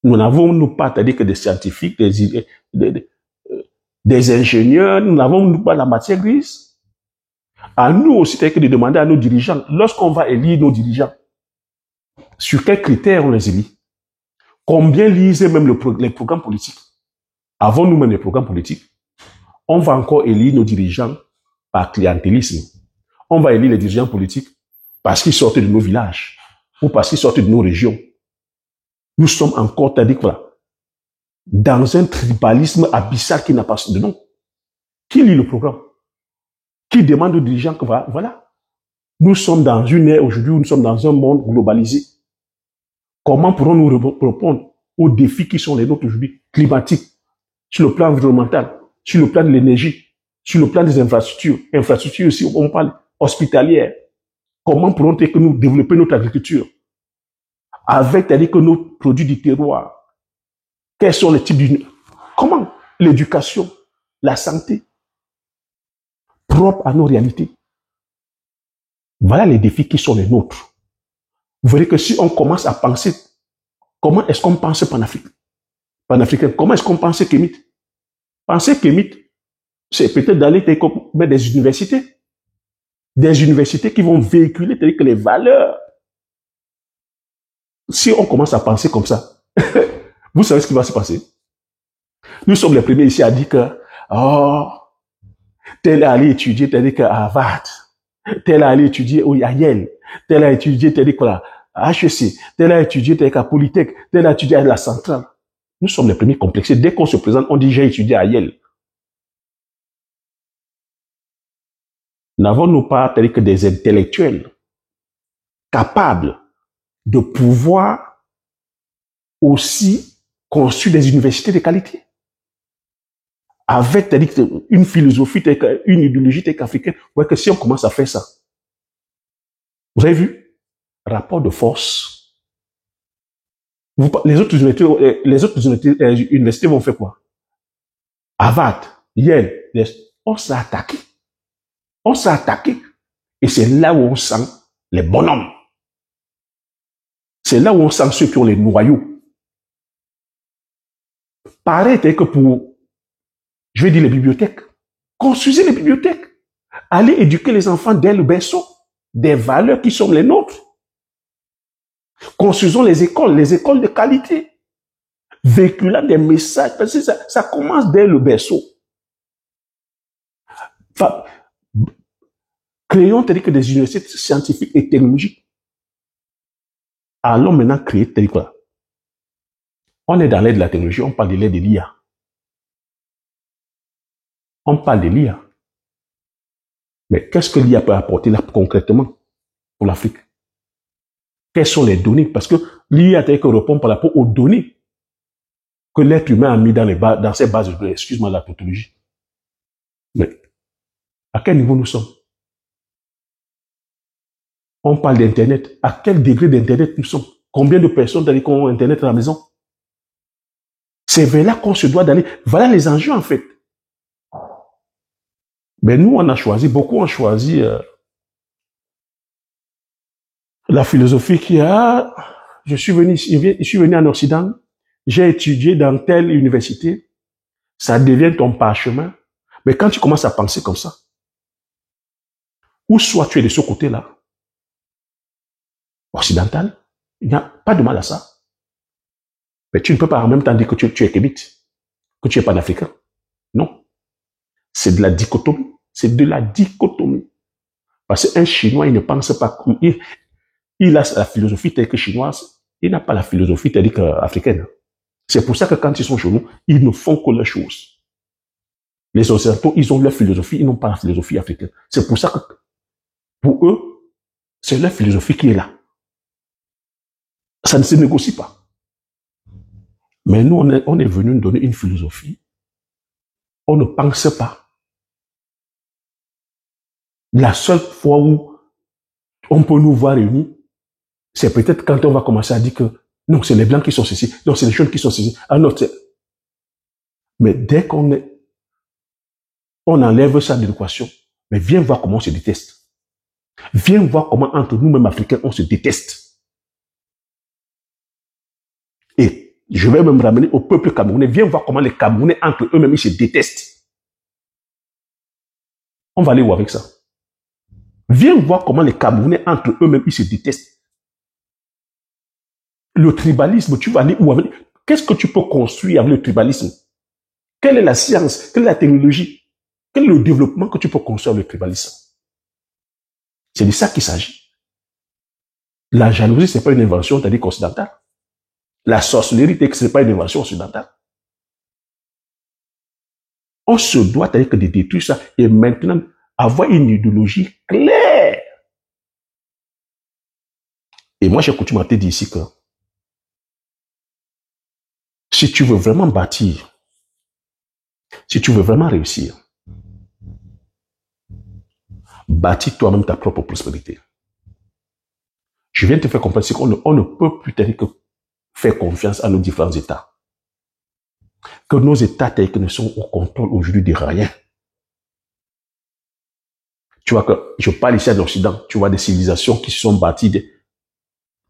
Nous n'avons pas, c'est-à-dire que des scientifiques, des ingénieurs, nous n'avons pas la matière grise. À nous aussi, c'est-à-dire que de demander à nos dirigeants, lorsqu'on va élire nos dirigeants, sur quels critères on les élit? Combien lisent même les programmes politiques? Avant nous-mêmes les programmes politiques, on va encore élire nos dirigeants par clientélisme. On va élire les dirigeants politiques parce qu'ils sortent de nos villages ou parce qu'ils sortent de nos régions. Nous sommes encore, c'est-à-dire voilà, dans un tribalisme abyssal qui n'a pas de nom. Qui lit le programme? Qui demande aux dirigeants que voilà, nous sommes dans une ère aujourd'hui où nous sommes dans un monde globalisé. Comment pourrons-nous répondre aux défis qui sont les nôtres aujourd'hui, climatiques, sur le plan environnemental, sur le plan de l'énergie, sur le plan des infrastructures aussi, on parle hospitalières. Comment pourrons-nous développer notre agriculture avec, c'est-à-dire que nos produits du terroir, Quels sont les types d'une... Comment l'éducation, la santé, propre à nos réalités. Voilà les défis qui sont les nôtres. Vous verrez que si on commence à penser, comment est-ce qu'on pense panafricain, comment est-ce qu'on pense kémite? Penser kémite, c'est peut-être d'aller mettre des universités qui vont véhiculer que les valeurs. Si on commence à penser comme ça, vous savez ce qui va se passer. Nous sommes les premiers ici à dire que, oh, tel est allé étudier, tel est qu'à Harvard, tel est allé étudier à Yale, tel a étudié, tel est qu'à HEC, tel a étudié, tel est qu'à Polytech, tel a étudié à la centrale. Nous sommes les premiers complexés. Dès qu'on se présente, on dit j'ai étudié à Yale. N'avons-nous pas tel que des intellectuels capables de pouvoir aussi construire des universités de qualité avec une philosophie, une idéologie africaine? Vous voyez que si on commence à faire ça, vous avez vu, rapport de force. Les autres universités vont faire quoi? Harvard, Yale, on s'est attaqué. On s'est attaqué. Et c'est là où on sent les bonhommes. C'est là où on sent ceux qui ont les noyaux. Pareil que pour, je vais dire, les bibliothèques. Construisez les bibliothèques. Allez éduquer les enfants dès le berceau. Des valeurs qui sont les nôtres. Construisons les écoles de qualité. Véhiculant des messages. Parce que ça commence dès le berceau. Enfin, créons des universités scientifiques et technologiques. Allons maintenant créer quoi? On est dans l'aide de la technologie, on parle de l'aide de l'IA. On parle de l'IA. Mais qu'est-ce que l'IA peut apporter là concrètement pour l'Afrique? Quelles sont les données? Parce que l'IA répond par rapport aux données que l'être humain a mis dans ses bases de données. Excuse-moi la tautologie. Mais à quel niveau nous sommes? On parle d'Internet. À quel degré d'Internet nous sommes? Combien de personnes ont Internet à la maison? C'est vers là qu'on se doit d'aller. Voilà les enjeux en fait. Mais nous, on a choisi, beaucoup ont choisi la philosophie qui a... Je suis venu en Occident, j'ai étudié dans telle université, ça devient ton parchemin. Mais quand tu commences à penser comme ça, ou soit tu es de ce côté-là, occidental, il n'y a pas de mal à ça. Mais tu ne peux pas en même temps dire que tu es kémite, que tu es panafricain. Non. C'est de la dichotomie. C'est de la dichotomie. Parce qu'un Chinois, il ne pense pas comme... Il a la philosophie telle que chinoise, il n'a pas la philosophie telle qu'africaine. C'est pour ça que quand ils sont chez nous, ils ne font que leurs choses. Les Occidentaux, ils ont leur philosophie, ils n'ont pas la philosophie africaine. C'est pour ça que, pour eux, c'est leur philosophie qui est là. Ça ne se négocie pas. Mais nous, on est venu nous donner une philosophie. On ne pense pas. La seule fois où on peut nous voir réunis, c'est peut-être quand on va commencer à dire que non, c'est les Blancs qui sont ceci, non, c'est les jeunes qui sont ceci. Ah non, mais dès qu'on enlève ça de l'équation, mais viens voir comment on se déteste. Viens voir comment entre nous-mêmes Africains, on se déteste. Et je vais même ramener au peuple camerounais. Viens voir comment les Camerounais, entre eux-mêmes, ils se détestent. On va aller où avec ça? Viens voir comment les Camerounais, entre eux-mêmes, ils se détestent. Le tribalisme, tu vas aller où avec? Qu'est-ce que tu peux construire avec le tribalisme? Quelle est la science? Quelle est la technologie? Quel est le développement que tu peux construire avec le tribalisme? C'est de ça qu'il s'agit. La jalousie, ce n'est pas une invention, c'est-à-dire occidentale. La sorcellerie, ce n'est pas une invention occidentale. On se doit de détruire ça et maintenant avoir une idéologie claire. Et moi, j'ai coutume à te dire ici que si tu veux vraiment bâtir, si tu veux vraiment réussir, bâtis toi-même ta propre prospérité. Je viens de te faire comprendre qu'on ne peut plus que faire confiance à nos différents États. que nos États tels que ne sont au contrôle aujourd'hui de rien. Tu vois que je parle ici en Occident, tu vois des civilisations qui se sont bâties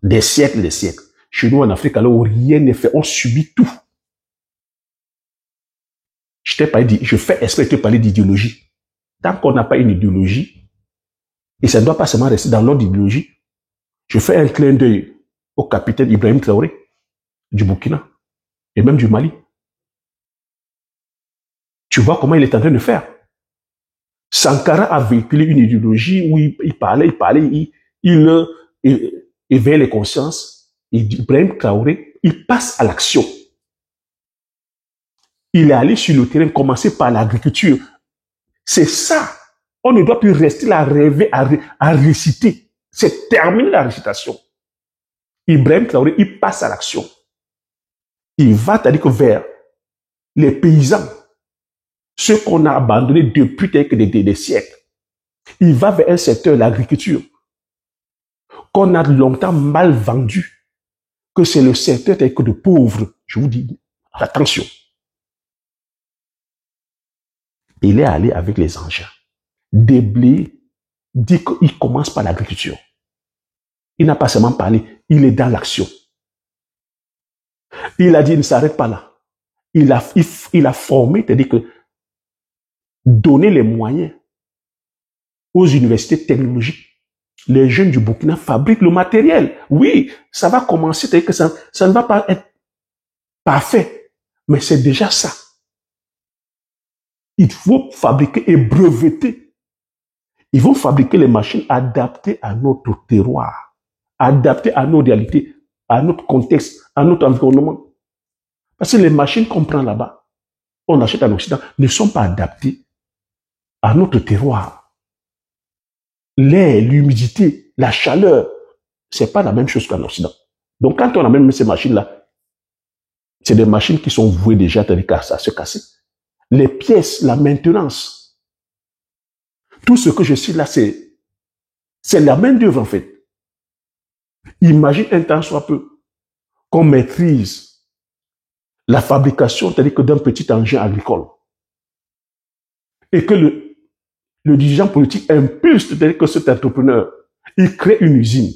des siècles et des siècles. Chez nous en Afrique, alors rien n'est fait, on subit tout. Je fais exprès de te parler d'idéologie. Tant qu'on n'a pas une idéologie, et ça ne doit pas seulement rester dans l'ordre d'idéologie, je fais un clin d'œil au capitaine Ibrahim Traoré du Burkina et même du Mali. Tu vois comment il est en train de faire. Sankara a véhiculé une idéologie où il parlait, il éveillait les consciences. Et Ibrahim Traoré, il passe à l'action. Il est allé sur le terrain, commencer par l'agriculture. C'est ça. On ne doit plus rester là à rêver, à réciter. C'est terminé la récitation. Ibrahim Traoré, il passe à l'action. Il va, c'est-à-dire que vers les paysans, ceux qu'on a abandonnés depuis des siècles. Il va vers un secteur, l'agriculture, qu'on a longtemps mal vendu, que c'est le secteur tel que de pauvres. Je vous dis, attention. Il est allé avec les engins. Des blés, dit qu'il commence par l'agriculture. Il n'a pas seulement parlé, il est dans l'action. Il a dit, il ne s'arrête pas là. Il a formé, c'est-à-dire que donner les moyens aux universités technologiques. Les jeunes du Burkina fabriquent le matériel. Oui, ça va commencer, c'est-à-dire que ça ne va pas être parfait, mais c'est déjà ça. Il faut fabriquer et breveter. Ils vont fabriquer les machines adaptées à notre terroir, adaptées à nos réalités, à notre contexte, à notre environnement. Parce que les machines qu'on prend là-bas, on achète en Occident, ne sont pas adaptées à notre terroir. L'air, l'humidité, la chaleur, c'est pas la même chose qu'en Occident. Donc quand on a même ces machines-là, c'est des machines qui sont vouées déjà à se casser. Les pièces, la maintenance, tout ce que je cite là, c'est la main d'œuvre en fait. Imagine un temps soit peu qu'on maîtrise la fabrication, c'est-à-dire que d'un petit engin agricole, et que le dirigeant politique impulse, c'est-à-dire que cet entrepreneur, il crée une usine,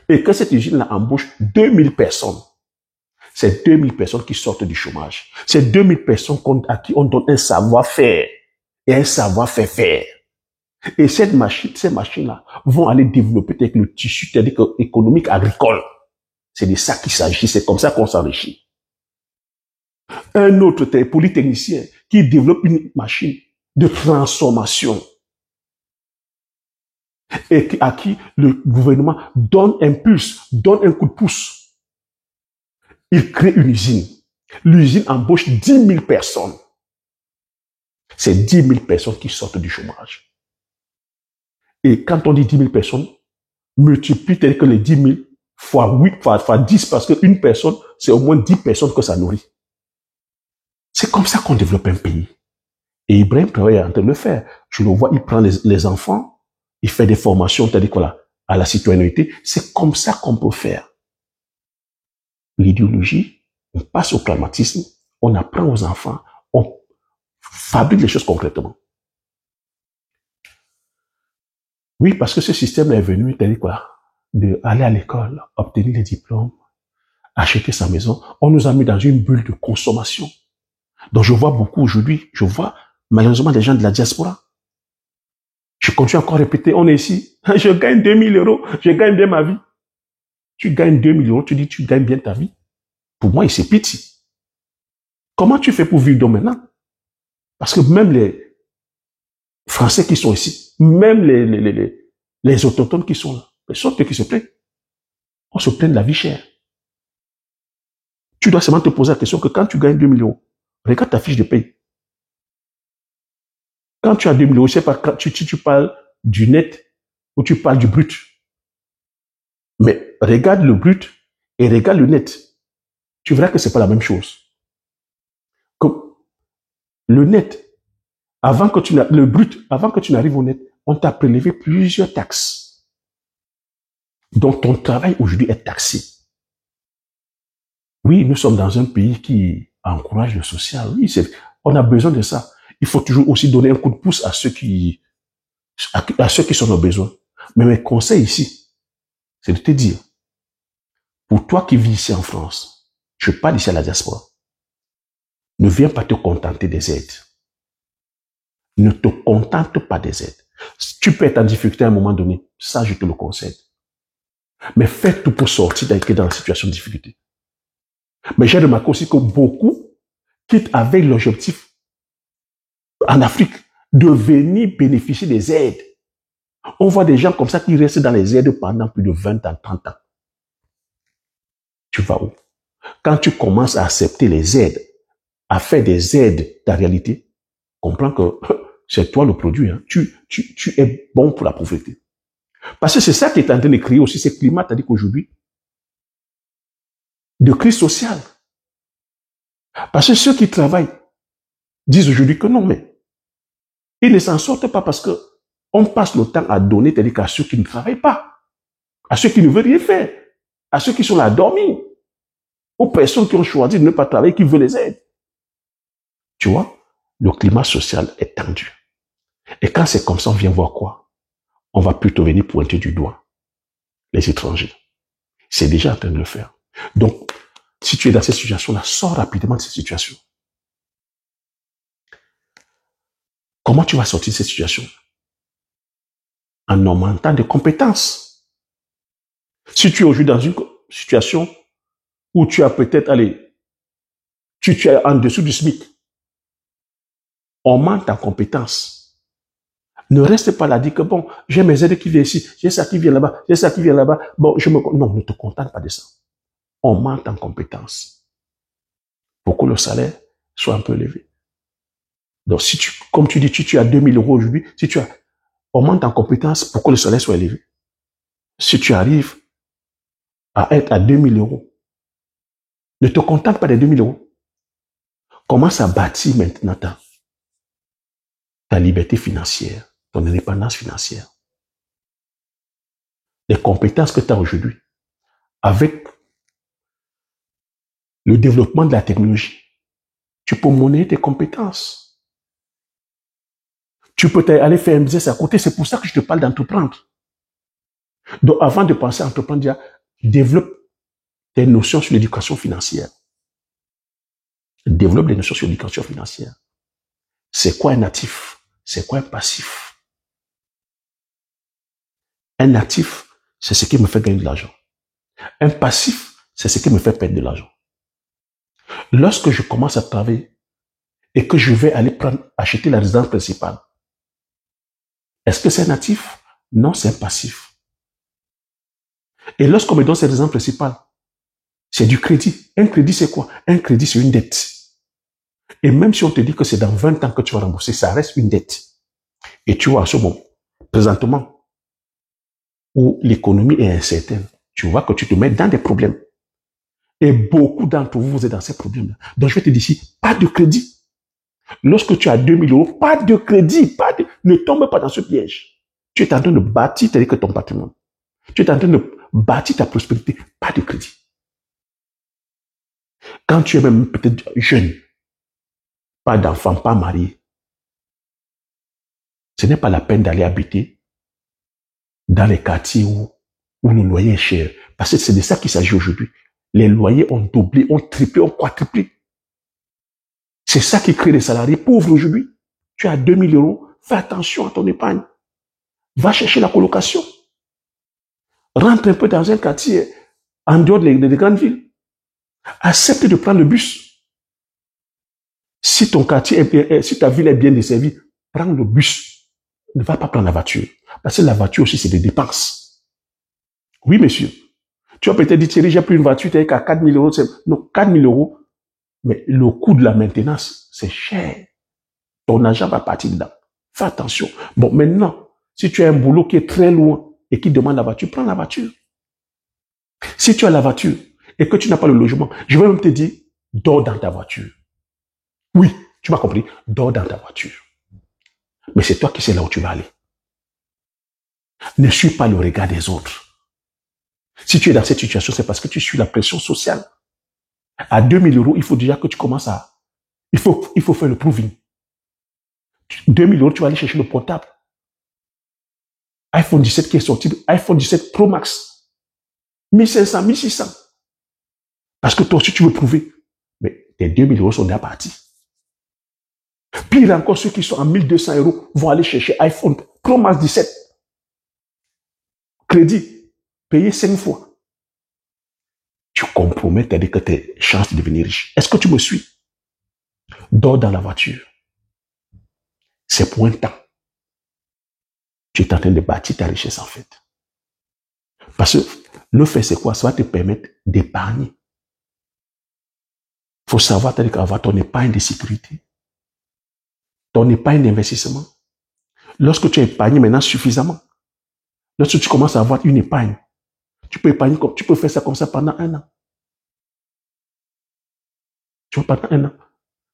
et que cette usine-là embauche 2000 personnes. C'est 2000 personnes qui sortent du chômage. C'est 2000 personnes à qui on donne un savoir-faire et un savoir-faire faire. Et ces machines-là vont aller développer le tissu économique agricole. C'est de ça qu'il s'agit, c'est comme ça qu'on s'enrichit. Un autre polytechnicien qui développe une machine de transformation et à qui le gouvernement donne impulse, donne un coup de pouce. Il crée une usine. L'usine embauche 10 000 personnes. C'est 10 000 personnes qui sortent du chômage. Et quand on dit 10 000 personnes, multiplie tel que les 10 000 fois 8, fois 10, parce qu'une personne, c'est au moins 10 personnes que ça nourrit. C'est comme ça qu'on développe un pays. Et Ibrahim Traoré est en train de le faire. Je le vois, il prend les enfants, il fait des formations, c'est-à-dire quoi, à la citoyenneté. C'est comme ça qu'on peut faire. L'idéologie, on passe au pragmatisme, on apprend aux enfants, on fabrique les choses concrètement. Oui, parce que ce système est venu, c'est-à-dire quoi, de aller à l'école, obtenir les diplômes, acheter sa maison. On nous a mis dans une bulle de consommation. Donc je vois beaucoup aujourd'hui, je vois malheureusement des gens de la diaspora. Je continue encore à répéter, on est ici, je gagne 2000 euros, je gagne bien ma vie. Tu gagnes 2000 euros, tu dis tu gagnes bien ta vie. Pour moi, il c'est pitié. Comment tu fais pour vivre maintenant? Parce que même les Français qui sont ici, même les autochtones qui sont là, les sortes qui se plaignent. On se plaint de la vie chère. Tu dois seulement te poser la question que quand tu gagnes 2 millions, regarde ta fiche de paye. Quand tu as 2 millions, je sais pas, quand tu parles du net ou tu parles du brut. Mais regarde le brut et regarde le net. Tu verras que c'est pas la même chose. Comme le net, le brut, avant que tu n'arrives au net, on t'a prélevé plusieurs taxes. Donc ton travail aujourd'hui est taxé. Oui, nous sommes dans un pays qui encourage le social. Oui, on a besoin de ça. Il faut toujours aussi donner un coup de pouce à ceux qui sont au besoin. Mais mes conseils ici, c'est de te dire, pour toi qui vis ici en France, je parle ici à la diaspora, ne viens pas te contenter des aides. Ne te contente pas des aides. Tu peux être en difficulté à un moment donné, ça je te le conseille. Mais fais tout pour sortir dans la situation de difficulté. Mais j'ai remarqué aussi que beaucoup quittent avec l'objectif en Afrique de venir bénéficier des aides. On voit des gens comme ça qui restent dans les aides pendant plus de 20 ans, 30 ans. Tu vas où? Quand tu commences à accepter les aides, à faire des aides ta réalité, comprends que c'est toi le produit. Hein. Tu es bon pour la pauvreté. Parce que c'est ça qui est en train de créer aussi ce climat, c'est-à-dire qu'aujourd'hui, de crise sociale. Parce que ceux qui travaillent disent aujourd'hui que non, mais ils ne s'en sortent pas parce que on passe le temps à donner, c'est-à-dire qu'à ceux qui ne travaillent pas, à ceux qui ne veulent rien faire, à ceux qui sont là à dormir, aux personnes qui ont choisi de ne pas travailler, qui veulent les aides. Tu vois, le climat social est tendu. Et quand c'est comme ça, on vient voir quoi? On va plutôt venir pointer du doigt les étrangers. C'est déjà en train de le faire. Donc, si tu es dans cette situation-là, sors rapidement de cette situation. Comment tu vas sortir de cette situation? En augmentant des compétences. Si tu es aujourd'hui dans une situation où tu as peut-être, tu es en dessous du SMIC, augmente ta compétence. Ne reste pas là à dire que bon, j'ai mes aides qui viennent ici, j'ai ça qui vient là-bas, j'ai ça qui vient là-bas. Bon, non, ne te contente pas de ça. Augmente en compétence pour que le salaire soit un peu élevé. Donc, si comme tu dis, tu as 2000 € aujourd'hui, si tu augmente en compétence pour que le salaire soit élevé. Si tu arrives à être à 2000 €, ne te contente pas des 2000 €. Commence à bâtir maintenant ta liberté financière, ton indépendance financière. Les compétences que tu as aujourd'hui, avec le développement de la technologie, tu peux monnayer tes compétences. Tu peux aller faire un business à côté. C'est pour ça que je te parle d'entreprendre. Donc, avant de penser à entreprendre, déjà, développe tes notions sur l'éducation financière. Développe des notions sur l'éducation financière. C'est quoi un actif? C'est quoi un passif? Un actif, c'est ce qui me fait gagner de l'argent. Un passif, c'est ce qui me fait perdre de l'argent. Lorsque je commence à travailler et que je vais aller acheter la résidence principale, est-ce que c'est un actif? Non, c'est un passif. Et lorsqu'on me donne cette résidence principale, c'est du crédit. Un crédit, c'est quoi? Un crédit, c'est une dette. Et même si on te dit que c'est dans 20 ans que tu vas rembourser, ça reste une dette. Et tu vois, à ce moment, présentement, où l'économie est incertaine, tu vois que tu te mets dans des problèmes. Et beaucoup d'entre vous, vous êtes dans ces problèmes-là. Donc, je vais te dire ici, pas de crédit. Lorsque tu as 2000 €, pas de crédit, ne tombe pas dans ce piège. Tu es en train de bâtir tel que ton patrimoine. Tu es en train de bâtir ta prospérité, pas de crédit. Quand tu es même peut-être jeune, pas d'enfant, pas marié, ce n'est pas la peine d'aller habiter dans les quartiers où le loyer est cher. Parce que c'est de ça qu'il s'agit aujourd'hui. Les loyers ont doublé, ont triplé, ont quadruplé. C'est ça qui crée les salariés pauvres aujourd'hui. Tu as 2000 €, fais attention à ton épargne. Va chercher la colocation. Rentre un peu dans un quartier en dehors des grandes villes. Accepte de prendre le bus. Si ton quartier si ta ville est bien desservie, prends le bus. Ne va pas prendre la voiture. Parce que la voiture aussi, c'est des dépenses. Oui, monsieur. Tu vas peut-être dire, Thierry, j'ai pris une voiture, tu es qu'à 4000 €. Non, 4000 €. Mais le coût de la maintenance, c'est cher. Ton argent va partir dedans. Fais attention. Bon, maintenant, si tu as un boulot qui est très loin et qui demande la voiture, prends la voiture. Si tu as la voiture et que tu n'as pas le logement, je vais même te dire, dors dans ta voiture. Oui, tu m'as compris, dors dans ta voiture. Mais c'est toi qui sais là où tu vas aller. Ne suis pas le regard des autres. Si tu es dans cette situation, c'est parce que tu suis la pression sociale. À 2000 euros, il faut déjà que tu commences à... Il faut faire le proving. 2000 euros, tu vas aller chercher le portable. iPhone 17 qui est sorti, iPhone 17 Pro Max. 1500, 1600. Parce que toi aussi, tu veux prouver. Mais tes 2000 euros sont déjà partis. Pire encore, ceux qui sont à 1200 euros vont aller chercher iPhone Pro Max 17. Crédit, payé 5 fois. Tu compromets tes chances de devenir riche. Est-ce que tu me suis? Dors dans la voiture. C'est pour un temps. Tu es en train de bâtir ta richesse en fait. Parce que le fait, c'est quoi? Ça va te permettre d'épargner. Il faut savoir avoir ton épargne de sécurité, ton épargne d'investissement. Lorsque tu as épargné maintenant suffisamment, lorsque tu commences à avoir une épargne, tu peux épargner, tu peux faire ça comme ça pendant 1 an. Tu vois, pendant 1 an.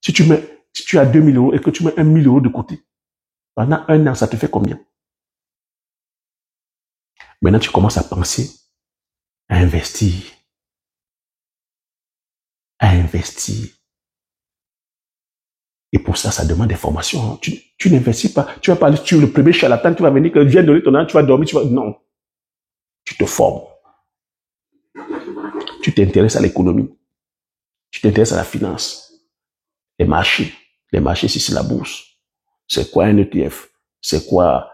Si tu as 2000 euros et que tu mets 1000 euros de côté, pendant 1 an, ça te fait combien? Maintenant, tu commences à penser à investir. À investir. Et pour ça, ça demande des formations. Tu n'investis pas. Tu vas pas aller sur le premier charlatan, tu vas venir, que viens donner ton argent, tu vas dormir, non. Tu te formes. Tu t'intéresses à l'économie. Tu t'intéresses à la finance. Les marchés. Les marchés, c'est la bourse. C'est quoi un ETF? C'est quoi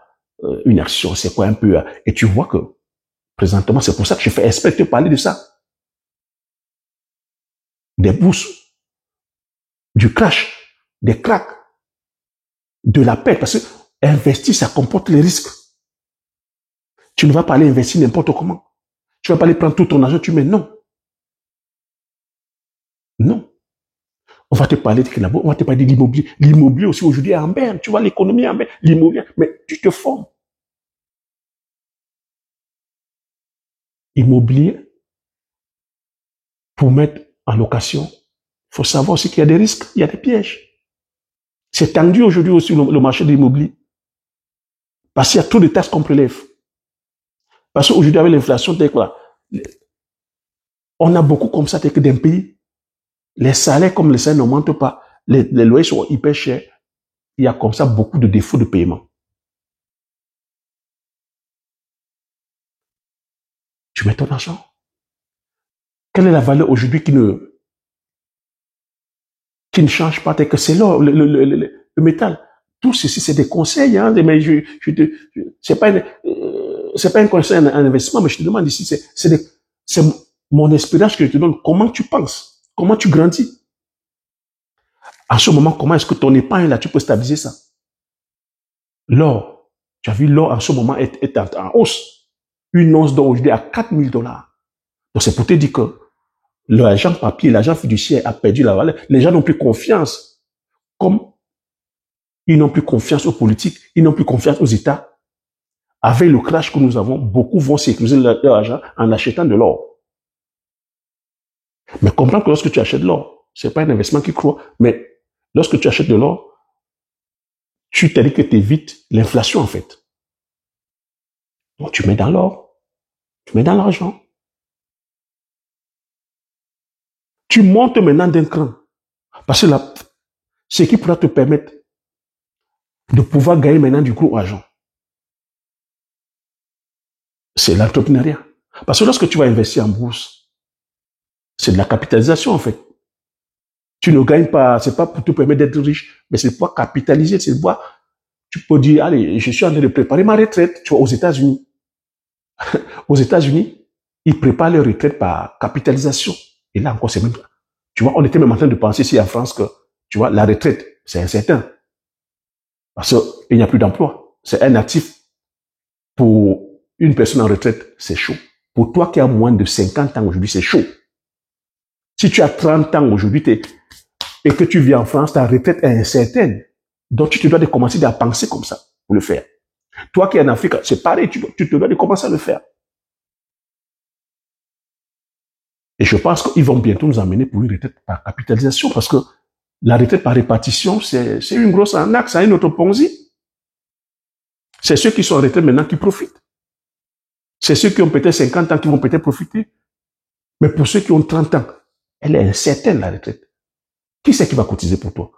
une action? C'est quoi un PEA? Et tu vois que, présentement, c'est pour ça que je fais exprès de te parler de ça. Des bourses, du crash, des cracks, de la perte. Parce que investir, ça comporte les risques. Tu ne vas pas aller investir n'importe comment. Tu ne vas pas aller prendre tout ton argent, tu mets non. Non. On va te parler de on va te parler de l'immobilier. L'immobilier aussi aujourd'hui est en berne. Tu vois, l'économie est en berne. L'immobilier, mais tu te formes. Immobilier, pour mettre en location, il faut savoir aussi qu'il y a des risques, il y a des pièges. C'est tendu aujourd'hui aussi le marché de l'immobilier. Parce qu'il y a trop de taxes qu'on prélève. Parce qu'aujourd'hui, avec l'inflation, on a beaucoup comme ça, que d'un pays, les salaires, comme les salaires n'augmentent pas, les loyers sont hyper chers. Il y a comme ça beaucoup de défauts de paiement. Tu mets ton argent. Quelle est la valeur aujourd'hui qui ne change pas? C'est l'or, le métal. Tout ceci, c'est des conseils, hein, mais c'est pas un conseil en investissement, mais je te demande ici, c'est mon expérience que je te donne. Comment tu penses? Comment tu grandis? En ce moment, comment est-ce que ton épargne, là, tu peux stabiliser ça? L'or, tu as vu, l'or, en ce moment, est en hausse. Une once d'or aujourd'hui à $4000. Donc, c'est pour te dire que l'argent papier, l'argent fiduciaire a perdu la valeur. Les gens n'ont plus confiance. Comme ils n'ont plus confiance aux politiques, ils n'ont plus confiance aux États. Avec le crash que nous avons, beaucoup vont sécuriser leur argent en achetant de l'or. Mais comprends que lorsque tu achètes de l'or, c'est pas un investissement qui croit, mais lorsque tu achètes de l'or, tu t'as dit que tu évites l'inflation en fait. Donc tu mets dans l'or, tu mets dans l'argent. Tu montes maintenant d'un cran. Parce que ce qui pourra te permettre de pouvoir gagner maintenant du gros argent, c'est l'entrepreneuriat. Parce que lorsque tu vas investir en bourse, c'est de la capitalisation en fait. Tu ne gagnes pas, c'est pas pour te permettre d'être riche, mais c'est pour pouvoir capitaliser, c'est pour pouvoir, tu peux dire, allez, je suis en train de préparer ma retraite, tu vois, aux États-Unis. Aux États-Unis, ils préparent leur retraite par capitalisation. Et là encore, c'est même, tu vois, on était même en train de penser ici en France que, tu vois, la retraite, c'est incertain. Parce qu'il n'y a plus d'emploi. C'est un actif. Pour une personne en retraite, c'est chaud. Pour toi qui as moins de 50 ans aujourd'hui, c'est chaud. Si tu as 30 ans aujourd'hui et que tu vis en France, ta retraite est incertaine. Donc, tu te dois de commencer à penser comme ça pour le faire. Toi qui es en Afrique, c'est pareil, tu te dois de commencer à le faire. Et je pense qu'ils vont bientôt nous emmener pour une retraite par capitalisation parce que la retraite par répartition, c'est une grosse arnaque, c'est une autre Ponzi. C'est ceux qui sont en retraite maintenant qui profitent. C'est ceux qui ont peut-être 50 ans qui vont peut-être profiter. Mais pour ceux qui ont 30 ans, Elle est incertaine, la retraite. Qui c'est qui va cotiser pour toi?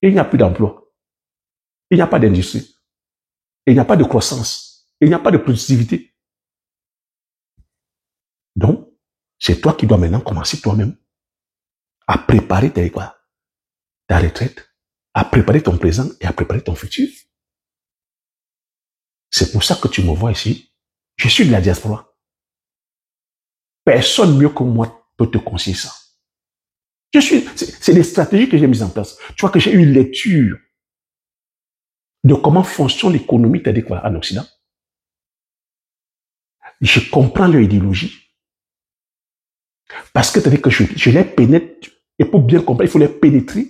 Il n'y a plus d'emploi. Il n'y a pas d'industrie. Il n'y a pas de croissance. Il n'y a pas de productivité. Donc, c'est toi qui dois maintenant commencer toi-même à préparer ta retraite, à préparer ton présent et à préparer ton futur. C'est pour ça que tu me vois ici. Je suis de la diaspora. Personne mieux que moi peut te conseiller ça. C'est des stratégies que j'ai mises en place. Tu vois que j'ai une lecture de comment fonctionne l'économie en Occident. Je comprends leur idéologie. Parce que je les pénètre. Et pour bien comprendre, il faut les pénétrer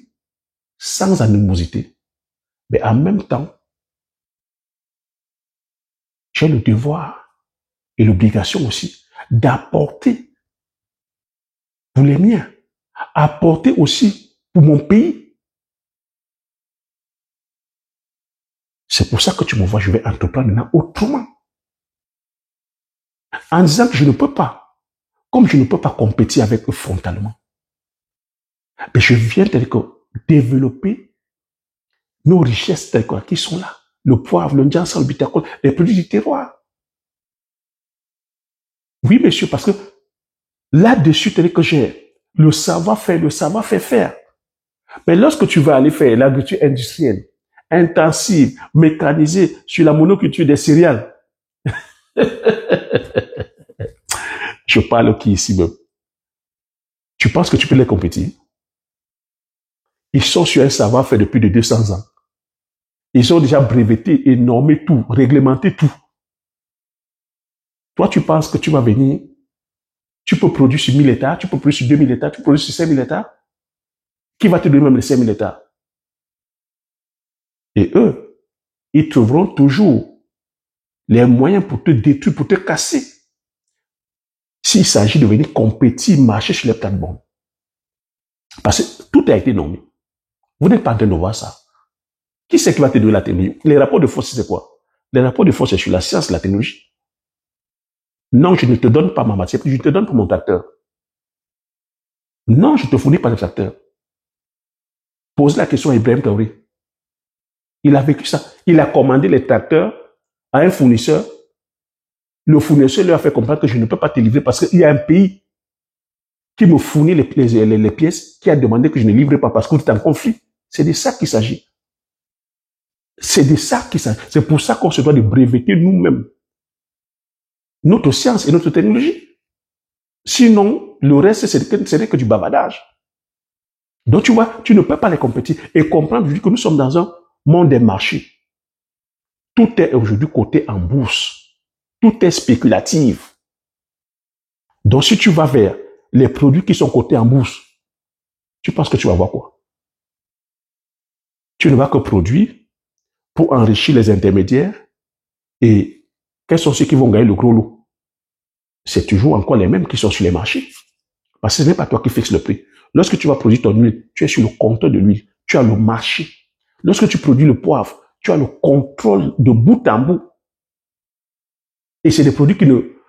sans animosité. Mais en même temps, j'ai le devoir et l'obligation aussi d'apporter pour les miens, apporter aussi pour mon pays. C'est pour ça que tu me vois, je vais entreprendre maintenant autrement. En disant que je ne peux pas, comme je ne peux pas compétir avec eux frontalement, mais je viens développer nos richesses qui sont là. Le poivre, le ndiansa, le bitacol, les produits du terroir. Oui, monsieur, parce que là-dessus, que j'ai le savoir-faire, faire. Mais lorsque tu vas aller faire l'agriculture industrielle, intensive, mécanisée, sur la monoculture des céréales, je parle qui ici même. Tu penses que tu peux les compétir? Ils sont sur un savoir-faire depuis de 200 ans. Ils ont déjà breveté et normé tout, réglementé tout. Toi, tu penses que tu vas venir, tu peux produire sur 1000 hectares, tu peux produire sur 2000 hectares, tu peux produire sur 5000 hectares. Qui va te donner même les 5000 hectares? Et eux, ils trouveront toujours les moyens pour te détruire, pour te casser. S'il s'agit de venir compétir, marcher sur les plates-bandes. Parce que tout a été nommé. Vous n'êtes pas en train de voir ça. Qui c'est qui va te donner la technologie? Les rapports de force, c'est quoi? Les rapports de force, c'est sur la science, la technologie. Non, je ne te donne pas ma matière, je te donne pour mon tracteur. Non, je ne te fournis pas de tracteur. Pose la question à Ibrahim Traoré. Il a vécu ça. Il a commandé les tracteurs à un fournisseur. Le fournisseur lui a fait comprendre que je ne peux pas te livrer parce qu'il y a un pays qui me fournit les pièces, qui a demandé que je ne livre pas parce que tu es en conflit. C'est de ça qu'il s'agit. C'est de ça qu'il s'agit. C'est pour ça qu'on se doit de breveter nous-mêmes notre science et notre technologie. Sinon, le reste, ce n'est que du bavardage. Donc, tu vois, tu ne peux pas les compétir et comprendre que nous sommes dans un monde des marchés. Tout est aujourd'hui coté en bourse. Tout est spéculatif. Donc, si tu vas vers les produits qui sont cotés en bourse, tu penses que tu vas voir quoi? Tu ne vas que produire pour enrichir les intermédiaires. Et quels sont ceux qui vont gagner le gros lot? C'est toujours encore les mêmes qui sont sur les marchés. Parce que ce n'est pas toi qui fixes le prix. Lorsque tu vas produire ton huile, tu es sur le compteur de l'huile. Tu as le marché. Lorsque tu produis le poivre, tu as le contrôle de bout en bout. Et c'est des produits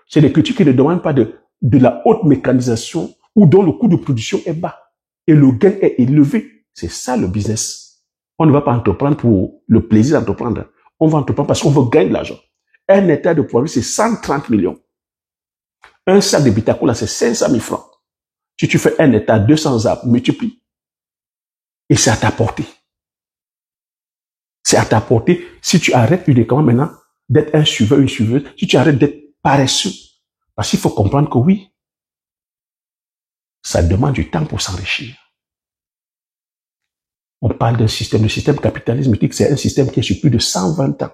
c'est des cultures qui ne demandent pas de la haute mécanisation ou dont le coût de production est bas. Et le gain est élevé. C'est ça le business. On ne va pas entreprendre pour le plaisir d'entreprendre. On va entreprendre parce qu'on veut gagner de l'argent. Un hectare de poivre, c'est 130 millions. Un sac de bitacola, c'est 500 000 francs. Si tu fais un hectare, 200 arbres, multiplie. Et c'est à ta portée. C'est à ta portée si tu arrêtes uniquement maintenant d'être un suiveur, une suiveuse, si tu arrêtes d'être paresseux. Parce qu'il faut comprendre que oui, ça demande du temps pour s'enrichir. On parle d'un système, le système capitalisme, c'est un système qui est sur plus de 120 ans.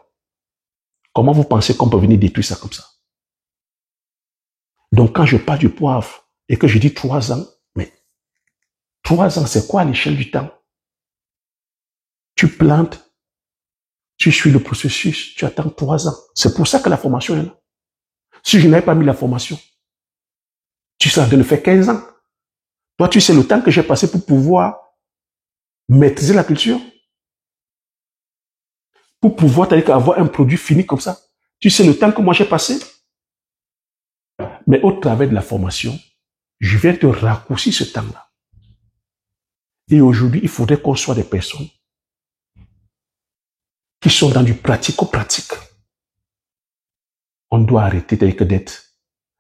Comment vous pensez qu'on peut venir détruire ça comme ça? Donc quand je parle du poivre et que je dis 3 ans, mais 3 ans, c'est quoi à l'échelle du temps? Tu plantes, tu suis le processus, tu attends 3 ans. C'est pour ça que la formation est là. Si je n'avais pas mis la formation, tu serais en train de faire 15 ans. Toi, tu sais le temps que j'ai passé pour pouvoir maîtriser la culture, pour pouvoir avoir un produit fini comme ça. Tu sais le temps que moi j'ai passé. Mais au travers de la formation, Je viens te raccourcir ce temps-là. Et aujourd'hui, il faudrait qu'on soit des personnes qui sont dans du pratico-pratique. On doit arrêter d'être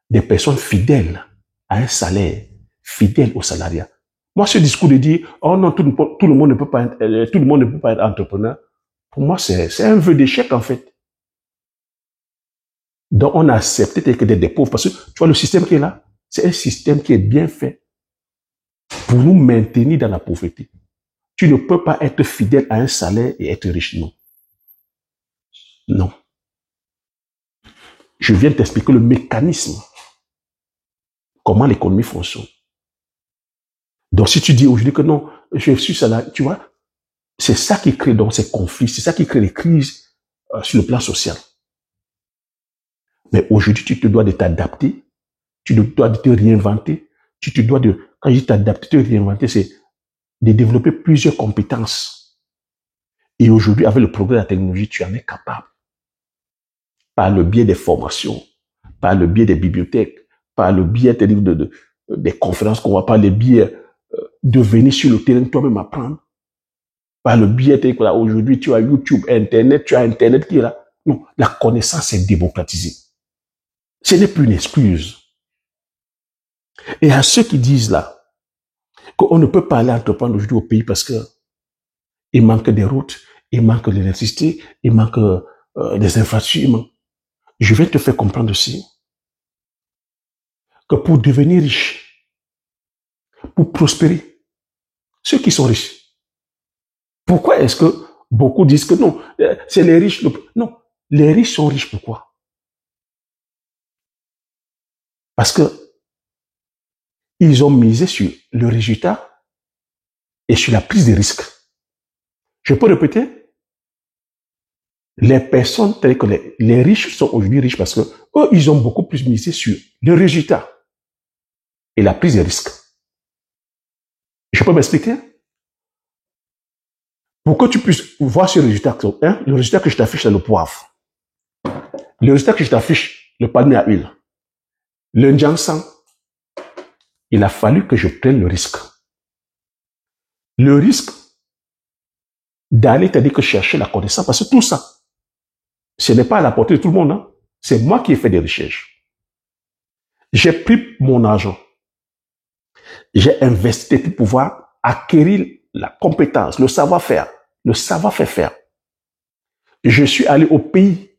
des personnes fidèles à un salaire, fidèles au salariat. Moi, ce discours de dire, oh non, tout le monde ne peut pas être entrepreneur, pour moi, c'est un vœu d'échec, en fait. Donc, on a accepté d'être des pauvres parce que, tu vois, le système qui est là, c'est un système qui est bien fait pour nous maintenir dans la pauvreté. Tu ne peux pas être fidèle à un salaire et être riche, non. Non. Je viens t'expliquer le mécanisme, comment l'économie fonctionne. Donc, si tu dis aujourd'hui que non, je suis salarié, tu vois, c'est ça qui crée donc ces conflits, c'est ça qui crée les crises sur le plan social. Mais aujourd'hui, tu te dois de t'adapter, tu te dois de te réinventer, tu te dois de, quand je dis t'adapter, te réinventer, c'est de développer plusieurs compétences. Et aujourd'hui, avec le progrès de la technologie, tu en es capable. Par le biais des formations, par le biais des bibliothèques, par le biais des conférences qu'on va, par le biais de venir sur le terrain toi-même apprendre, par le biais aujourd'hui tu as YouTube, Internet, tu as Internet qui est là. Non, la connaissance est démocratisée. Ce n'est plus une excuse. Et à ceux qui disent là qu'on ne peut pas aller entreprendre aujourd'hui au pays parce que il manque des routes, il manque de l'électricité, il manque des infrastructures. Je vais te faire comprendre aussi que pour devenir riche, pour prospérer, ceux qui sont riches, pourquoi est-ce que beaucoup disent que non, c'est les riches? Non, les riches sont riches pourquoi? Parce que ils ont misé sur le résultat et sur la prise de risque. Je peux répéter, les personnes telles que les riches sont aujourd'hui riches parce que eux, ils ont beaucoup plus misé sur le résultat et la prise de risque. Je peux m'expliquer? Pour que tu puisses voir ce résultat, hein, le résultat que je t'affiche, c'est le poivre. Le résultat que je t'affiche, le palmier à huile. Le Njansan, il a fallu que je prenne le risque. Le risque d'aller, t'as dit que chercher la connaissance, parce que tout ça, ce n'est pas à la portée de tout le monde. Hein. C'est moi qui ai fait des recherches. J'ai pris mon argent. J'ai investi pour pouvoir acquérir la compétence, le savoir-faire, le savoir-faire. Je suis allé au pays.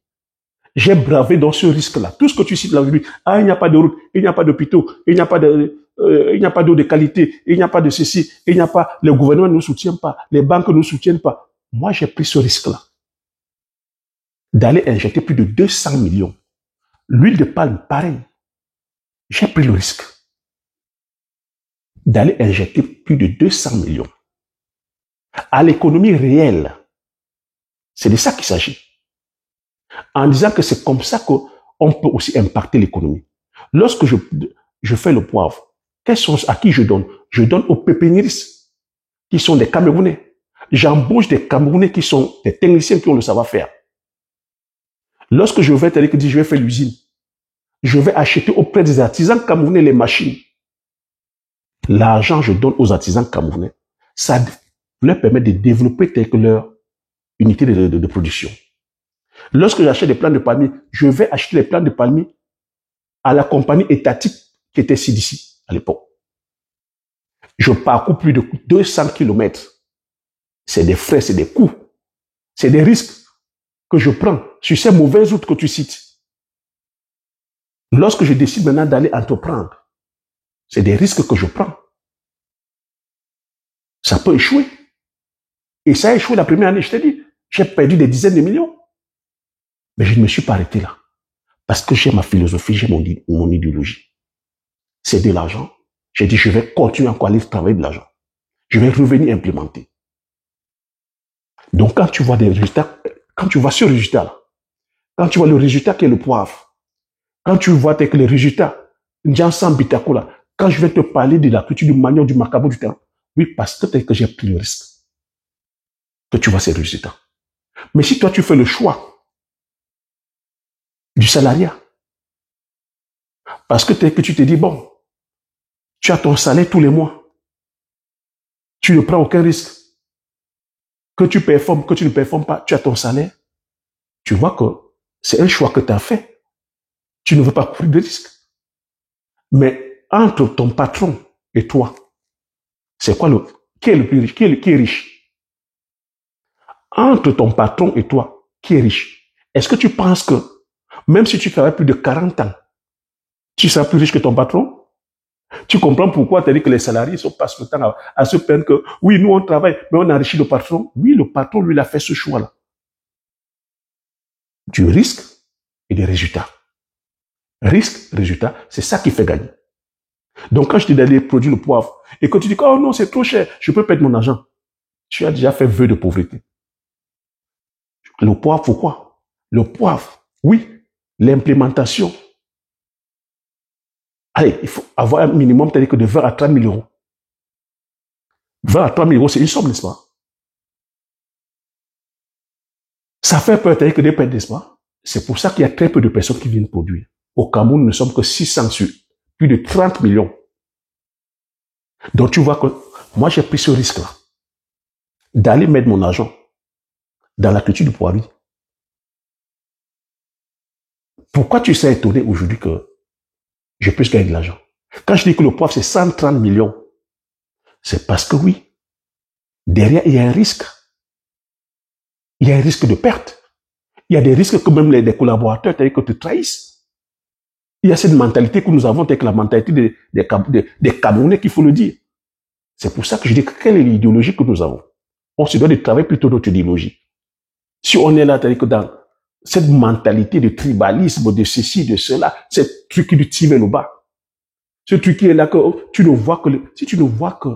J'ai bravé dans ce risque-là. Tout ce que tu cites là aujourd'hui, il n'y a pas de route, il n'y a pas d'hôpitaux, il n'y a pas d'eau de qualité, il n'y a pas de ceci, il n'y a pas, le gouvernement ne nous soutient pas, les banques ne nous soutiennent pas. Moi, j'ai pris ce risque-là d'aller injecter plus de 200 millions. L'huile de palme, pareil. J'ai pris le risque d'aller injecter plus de 200 millions à l'économie réelle. C'est de ça qu'il s'agit. En disant que c'est comme ça qu'on peut aussi impacter l'économie. Lorsque je fais le poivre, à qui je donne? Je donne aux pépiniéristes, qui sont des Camerounais. J'embauche des Camerounais qui sont des techniciens qui ont le savoir-faire. Lorsque je vais je vais faire l'usine, je vais acheter auprès des artisans camerounais les machines. L'argent, je donne aux artisans camerounais. Ça leur permet de développer leur unité de production. Lorsque j'achète des plants de palmier, je vais acheter les plants de palmier à la compagnie étatique qui était CDC à l'époque. Je parcours plus de 200 km. C'est des frais, c'est des coûts. C'est des risques que je prends sur ces mauvaises routes que tu cites. Lorsque je décide maintenant d'aller entreprendre, c'est des risques que je prends. Ça peut échouer. Et ça a échoué la première année, je t'ai dit. J'ai perdu des dizaines de millions. Mais je ne me suis pas arrêté là. Parce que j'ai ma philosophie, j'ai mon idéologie. C'est de l'argent. J'ai dit, je vais continuer encore à aller travailler de l'argent. Je vais revenir implémenter. Donc, quand tu vois des résultats, quand tu vois ce résultat-là, quand tu vois le résultat qui est le poivre, quand tu vois que les résultats, Njansan Bitakola, quand je vais te parler de la culture du manioc, du macabo, du terrain, oui, parce que j'ai pris le risque que tu vois ces résultats. Mais si toi, tu fais le choix du salariat, parce que tu te dis, bon, Tu as ton salaire tous les mois. Tu ne prends aucun risque. Que tu performes, que tu ne performes pas, tu as ton salaire. Tu vois que c'est un choix que tu as fait. Tu ne veux pas prendre de risque. Mais entre ton patron et toi, c'est quoi qui est le plus riche? Qui est riche? Entre ton patron et toi, qui est riche? Est-ce que tu penses que même si tu travailles plus de 40 ans, tu seras plus riche que ton patron? Tu comprends pourquoi tu as dit que les salariés passent le temps à se plaindre que oui, nous on travaille, mais on enrichit le patron. Oui, le patron, lui, il a fait ce choix-là. Du risque et des résultats. Risque, résultat, c'est ça qui fait gagner. Donc quand je te dis d'aller produire le poivre et que tu dis que oh non, c'est trop cher, je peux perdre mon argent, tu as déjà fait vœu de pauvreté. Le poivre, pourquoi? Le poivre, oui, l'implémentation. Allez, il faut avoir un minimum, c'est-à-dire que de 20 à 30 000 euros. 20 à 30 000 euros, c'est une somme, n'est-ce pas? Ça fait peur, c'est-à-dire que des pertes, n'est-ce pas? C'est pour ça qu'il y a très peu de personnes qui viennent produire. Au Cameroun, nous ne sommes que 600 sur plus de 30 millions. Donc tu vois que moi, j'ai pris ce risque-là d'aller mettre mon argent dans la culture du poivrier. Pourquoi tu serais étonné aujourd'hui que je puisse gagner de l'argent? Quand je dis que le poivre, c'est 130 millions, c'est parce que oui, derrière, il y a un risque. Il y a un risque de perte. Il y a des risques que même des collaborateurs, c'est-à-dire que te trahissent. Il y a cette mentalité que nous avons, c'est la mentalité des Camerounais qu'il faut le dire. C'est pour ça que je dis que quelle est l'idéologie que nous avons? On se doit de travailler plutôt notre idéologie. Si on est là, c'est-à-dire que dans cette mentalité de tribalisme, de ceci, de cela, ce truc qui nous tire vers le bas, ce truc qui est là que tu ne vois que, si tu ne vois que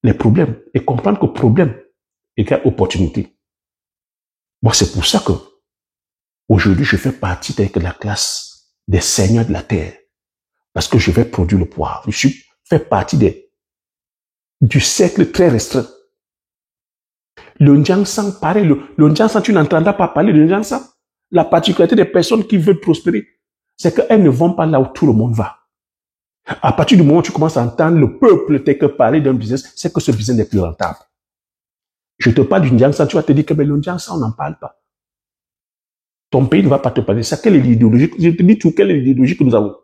les problèmes et comprendre que problème égale opportunité. Moi, c'est pour ça que aujourd'hui, je fais partie de la classe des seigneurs de la terre. Parce que je vais produire le poivre. Je fais partie du cercle très restreint. Le Njansang, pareil. Le Njansang, tu n'entendras pas parler de Njansang. La particularité des personnes qui veulent prospérer, c'est qu'elles ne vont pas là où tout le monde va. À partir du moment où tu commences à entendre le peuple tel que parler d'un business, c'est que ce business n'est plus rentable. Je te parle du Njansang, tu vas te dire que mais le Njansang, on n'en parle pas. Ton pays ne va pas te parler de ça. Quelle est l'idéologie? Je te dis tout, quelle est l'idéologie que nous avons?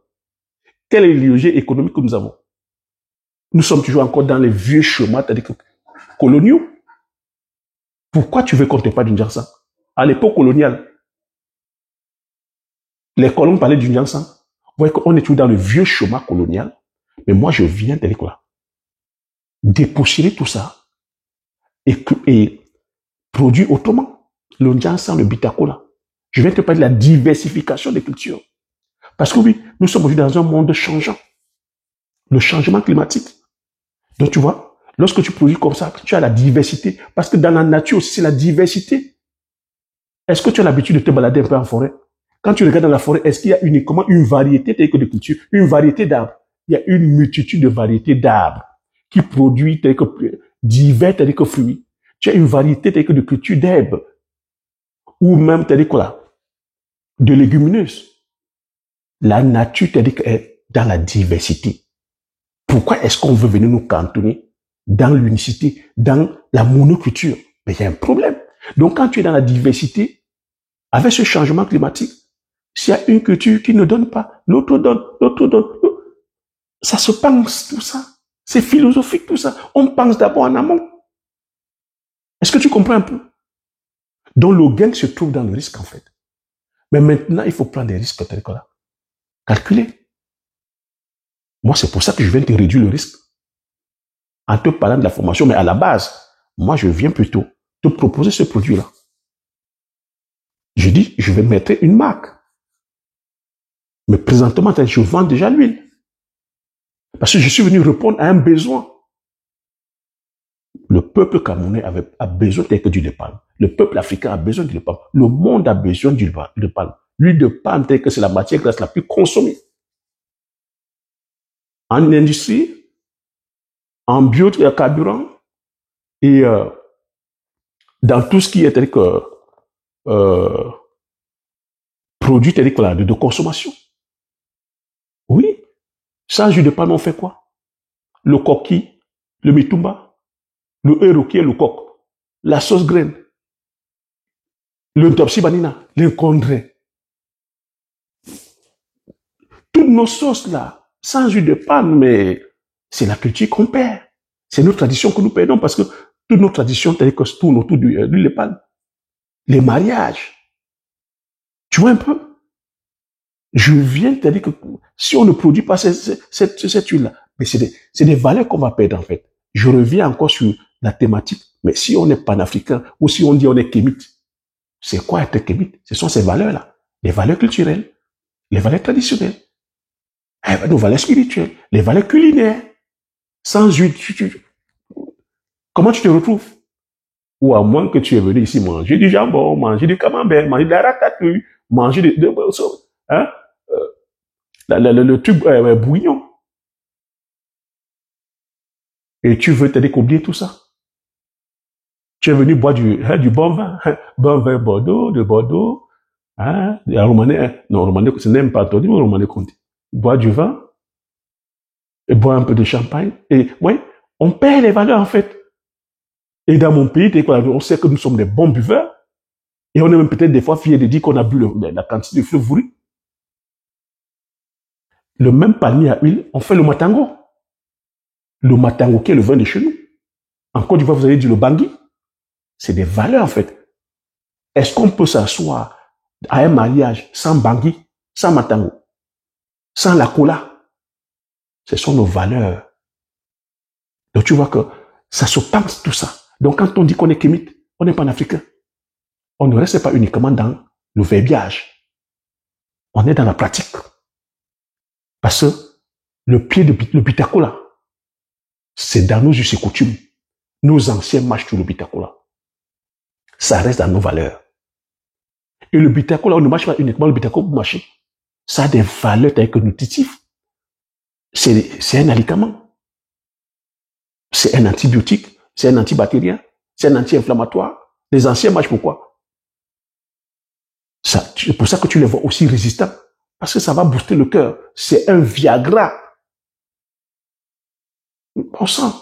Quelle est l'idéologie économique que nous avons? Nous sommes toujours encore dans les vieux chemins, c'est-à-dire coloniaux. Pourquoi tu veux qu'on te parle du Njansang? À l'époque coloniale, les colons parlaient du Njansang. Vous voyez qu'on est toujours dans le vieux chemin colonial. Mais moi, je viens de quoi? Dépoussiérer tout ça et produire autrement. Le Njansang, le Bitakola. Je viens te parler de la diversification des cultures. Parce que oui, nous sommes aujourd'hui dans un monde changeant. Le changement climatique. Donc tu vois, lorsque tu produis comme ça, tu as la diversité. Parce que dans la nature aussi, c'est la diversité. Est-ce que tu as l'habitude de te balader un peu en forêt? Quand tu regardes dans la forêt, est-ce qu'il y a uniquement une variété de culture, une variété d'arbres? Il y a une multitude de variétés d'arbres qui produisent divers fruits. Tu as une variété de culture d'herbes ou même de légumineuses. La nature est dans la diversité. Pourquoi est-ce qu'on veut venir nous cantonner dans l'unicité, dans la monoculture? Mais il y a un problème. Donc quand tu es dans la diversité, avec ce changement climatique, s'il y a une culture qui ne donne pas, l'autre donne, l'autre donne. Ça se pense, tout ça. C'est philosophique, tout ça. On pense d'abord en amont. Est-ce que tu comprends un peu? Donc le gain se trouve dans le risque, en fait. Mais maintenant, il faut prendre des risques tels que là. Calculer. Moi, c'est pour ça que je viens te réduire le risque. En te parlant de la formation, mais à la base, moi, je viens plutôt te proposer ce produit-là. Je dis, je vais mettre une marque. Mais présentement, je vends déjà l'huile. Parce que je suis venu répondre à un besoin. Le peuple camerounais a besoin d'huile de palme. Le peuple africain a besoin d'huile de palme. Le monde a besoin d'huile de palme. L'huile de palme, c'est la matière grasse la plus consommée. En industrie, en biocarburant et dans tout ce qui est produit de consommation. Oui, sans huile de palme, on fait quoi? le coquille, le mitumba, le héros qui est le coq, la sauce graine, le topsi banina, l'incondré. Toutes nos sauces là, sans huile de palme, mais c'est la culture qu'on perd. C'est notre tradition que nous perdons parce que toutes nos traditions, telles que se tournent autour de l'huile de palme. Les mariages. Tu vois un peu? Je viens de te dire que si on ne produit pas cette huile-là, mais c'est des valeurs qu'on va perdre en fait. Je reviens encore sur la thématique, mais si on est panafricain ou si on dit on est kémite, c'est quoi être kémite? Ce sont ces valeurs-là, les valeurs culturelles, les valeurs traditionnelles, nos valeurs spirituelles, les valeurs culinaires. Sans huile, comment tu te retrouves? Ou à moins que tu es venu ici manger du jambon, manger du camembert, manger de la ratatouille, manger hein, le tube bouillon. Et tu veux te découvrir tout ça. Tu es venu boire du bon vin, bon vin Bordeaux, de Bordeaux, hein, Romanais, non, Romanais, ce n'est pas entendu, mais Romanais Conti. Boire du vin, et boire un peu de champagne, et ouais, on perd les valeurs en fait. Et dans mon pays, on sait que nous sommes des bons buveurs, et on est même peut-être des fois fiers de dire qu'on a bu la quantité de fleuve voulu. Le même palmier à huile, on fait le matango. Le matango qui est le vin de chez nous. En Côte d'Ivoire, vous avez dit le bangui. C'est des valeurs en fait. Est-ce qu'on peut s'asseoir à un mariage sans bangui, sans matango, sans la cola? Ce sont nos valeurs. Donc tu vois que ça se pense tout ça. Donc quand on dit qu'on est kémite, on n'est pas africain. On ne reste pas uniquement dans le verbiage. On est dans la pratique. Parce que le pied de le bitacola, c'est dans nos us et coutumes. Nos anciens marchent sur le bitacola. Ça reste dans nos valeurs. Et le bitacola, on ne marche pas uniquement le bitacola pour marcher. Ça a des valeurs telles que nutritives. C'est un médicament. C'est un antibiotique. C'est un antibactérien. C'est un anti-inflammatoire. Les anciens marchent pourquoi? C'est pour ça que tu les vois aussi résistants. Parce que ça va booster le cœur. C'est un Viagra. On sent.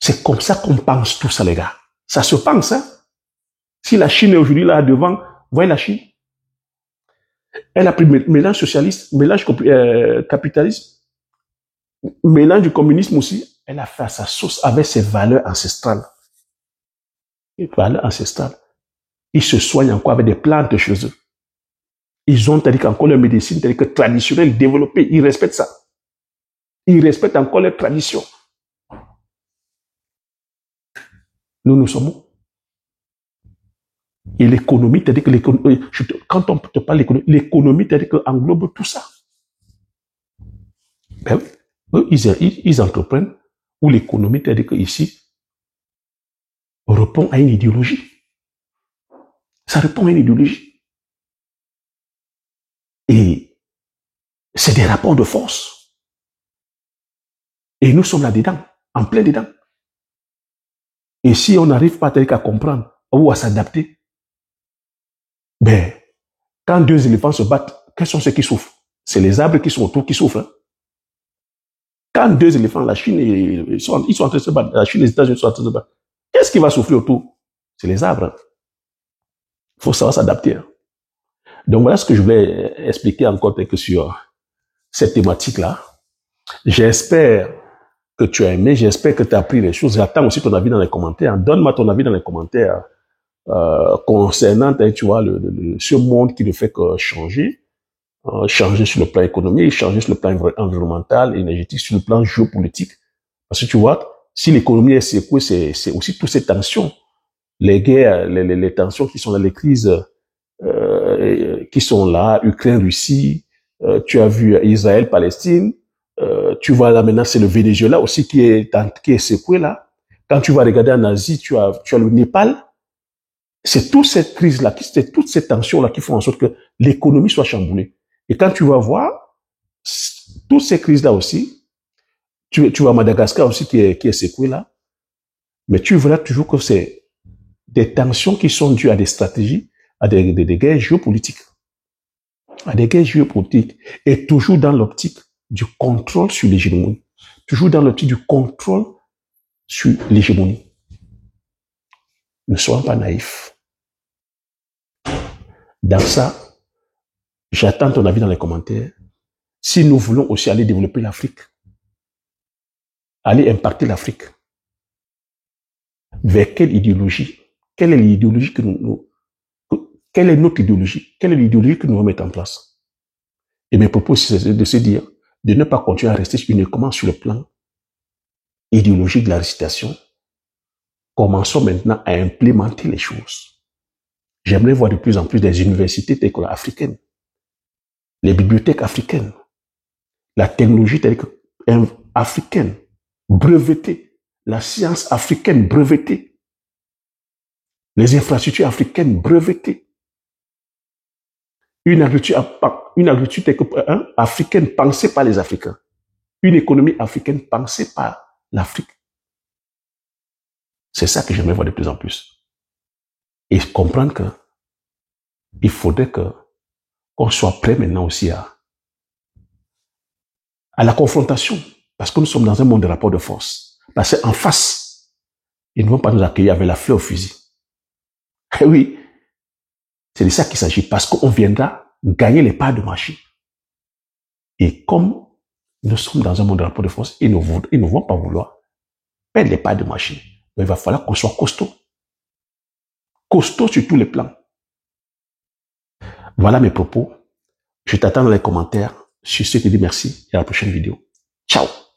C'est comme ça qu'on pense tout ça, les gars. Ça se pense, hein. Si la Chine est aujourd'hui là devant, voyez la Chine. Elle a pris mélange socialiste, mélange capitaliste, mélange du communisme aussi. Elle a fait sa sauce avec ses valeurs ancestrales. Les valeurs ancestrales. Ils se soignent encore avec des plantes chez eux. Ils ont, c'est-à-dire encore leur médecine, c'est-à-dire que traditionnelle, développée. Ils respectent ça. Ils respectent encore leur tradition. Nous sommes où? Et l'économie, c'est-à-dire que quand on te parle d'économie, l'économie, c'est-à-dire que englobe tout ça. Ben oui, eux, ils entreprennent où l'économie, c'est-à-dire que ici, répond à une idéologie. Ça répond à une idéologie. Et c'est des rapports de force. Et nous sommes là-dedans, en plein dedans. Et si on n'arrive pas à comprendre ou à s'adapter, ben, quand deux éléphants se battent, quels sont ceux qui souffrent? C'est les arbres qui sont autour qui souffrent. Hein? Quand deux éléphants, la Chine, ils sont en train de se battre, la Chine et les États-Unis sont en train de se battre. Qu'est-ce qui va souffrir autour? C'est les arbres. Il faut savoir s'adapter. Hein? Donc voilà ce que je voulais expliquer encore sur cette thématique-là. J'espère que tu as aimé, j'espère que tu as appris les choses. J'attends aussi ton avis dans les commentaires. Donne-moi ton avis dans les commentaires concernant, tu vois, ce monde qui ne fait que changer. Changer sur le plan économique, changer sur le plan environnemental, énergétique, sur le plan géopolitique. Parce que tu vois, si l'économie est secouée, c'est aussi toutes ces tensions, les guerres, les tensions qui sont là, les crises qui sont là, Ukraine, Russie, tu as vu Israël, Palestine, tu vois là maintenant c'est le Venezuela aussi qui est secoué là. Quand tu vas regarder en Asie, tu as le Népal. C'est toute cette crise-là, c'est toutes ces tensions-là qui font en sorte que l'économie soit chamboulée. Et quand tu vas voir, toutes ces crises-là aussi, tu vois Madagascar aussi qui est secoué là, mais tu verras toujours que c'est des tensions qui sont dues à des stratégies, à des guerres géopolitiques. À des guerres géopolitiques. Et toujours dans l'optique du contrôle sur l'hégémonie. toujours dans le titre du contrôle sur l'hégémonie. Ne soyons pas naïfs. Dans ça, j'attends ton avis dans les commentaires. Si nous voulons aussi aller développer l'Afrique, aller impacter l'Afrique, vers quelle idéologie? Quelle est l'idéologie quelle est notre idéologie? Quelle est l'idéologie que nous allons mettre en place? Et mes propos, c'est de se dire, de ne pas continuer à rester uniquement sur le plan idéologique de la récitation. Commençons maintenant à implémenter les choses. J'aimerais voir de plus en plus des universités d'école africaines, les bibliothèques africaines, la technologie africaine brevetée, la science africaine brevetée, les infrastructures africaines brevetées, une agriculture africaine pensée par les Africains, une économie africaine pensée par l'Afrique. C'est ça que j'aimerais voir de plus en plus. Et comprendre que il faudrait qu'on soit prêt maintenant aussi à la confrontation, parce que nous sommes dans un monde de rapport de force. Parce qu'en face, ils ne vont pas nous accueillir avec la fleur au fusil. Et oui, c'est de ça qu'il s'agit, parce qu'on viendra gagner les parts de marché. Et comme nous sommes dans un monde de rapport de force, ils ne vont pas vouloir perdre les parts de marché. Donc il va falloir qu'on soit costaud. Costaud sur tous les plans. Voilà mes propos. Je t'attends dans les commentaires. Sur ce, je te dis merci et à la prochaine vidéo. Ciao.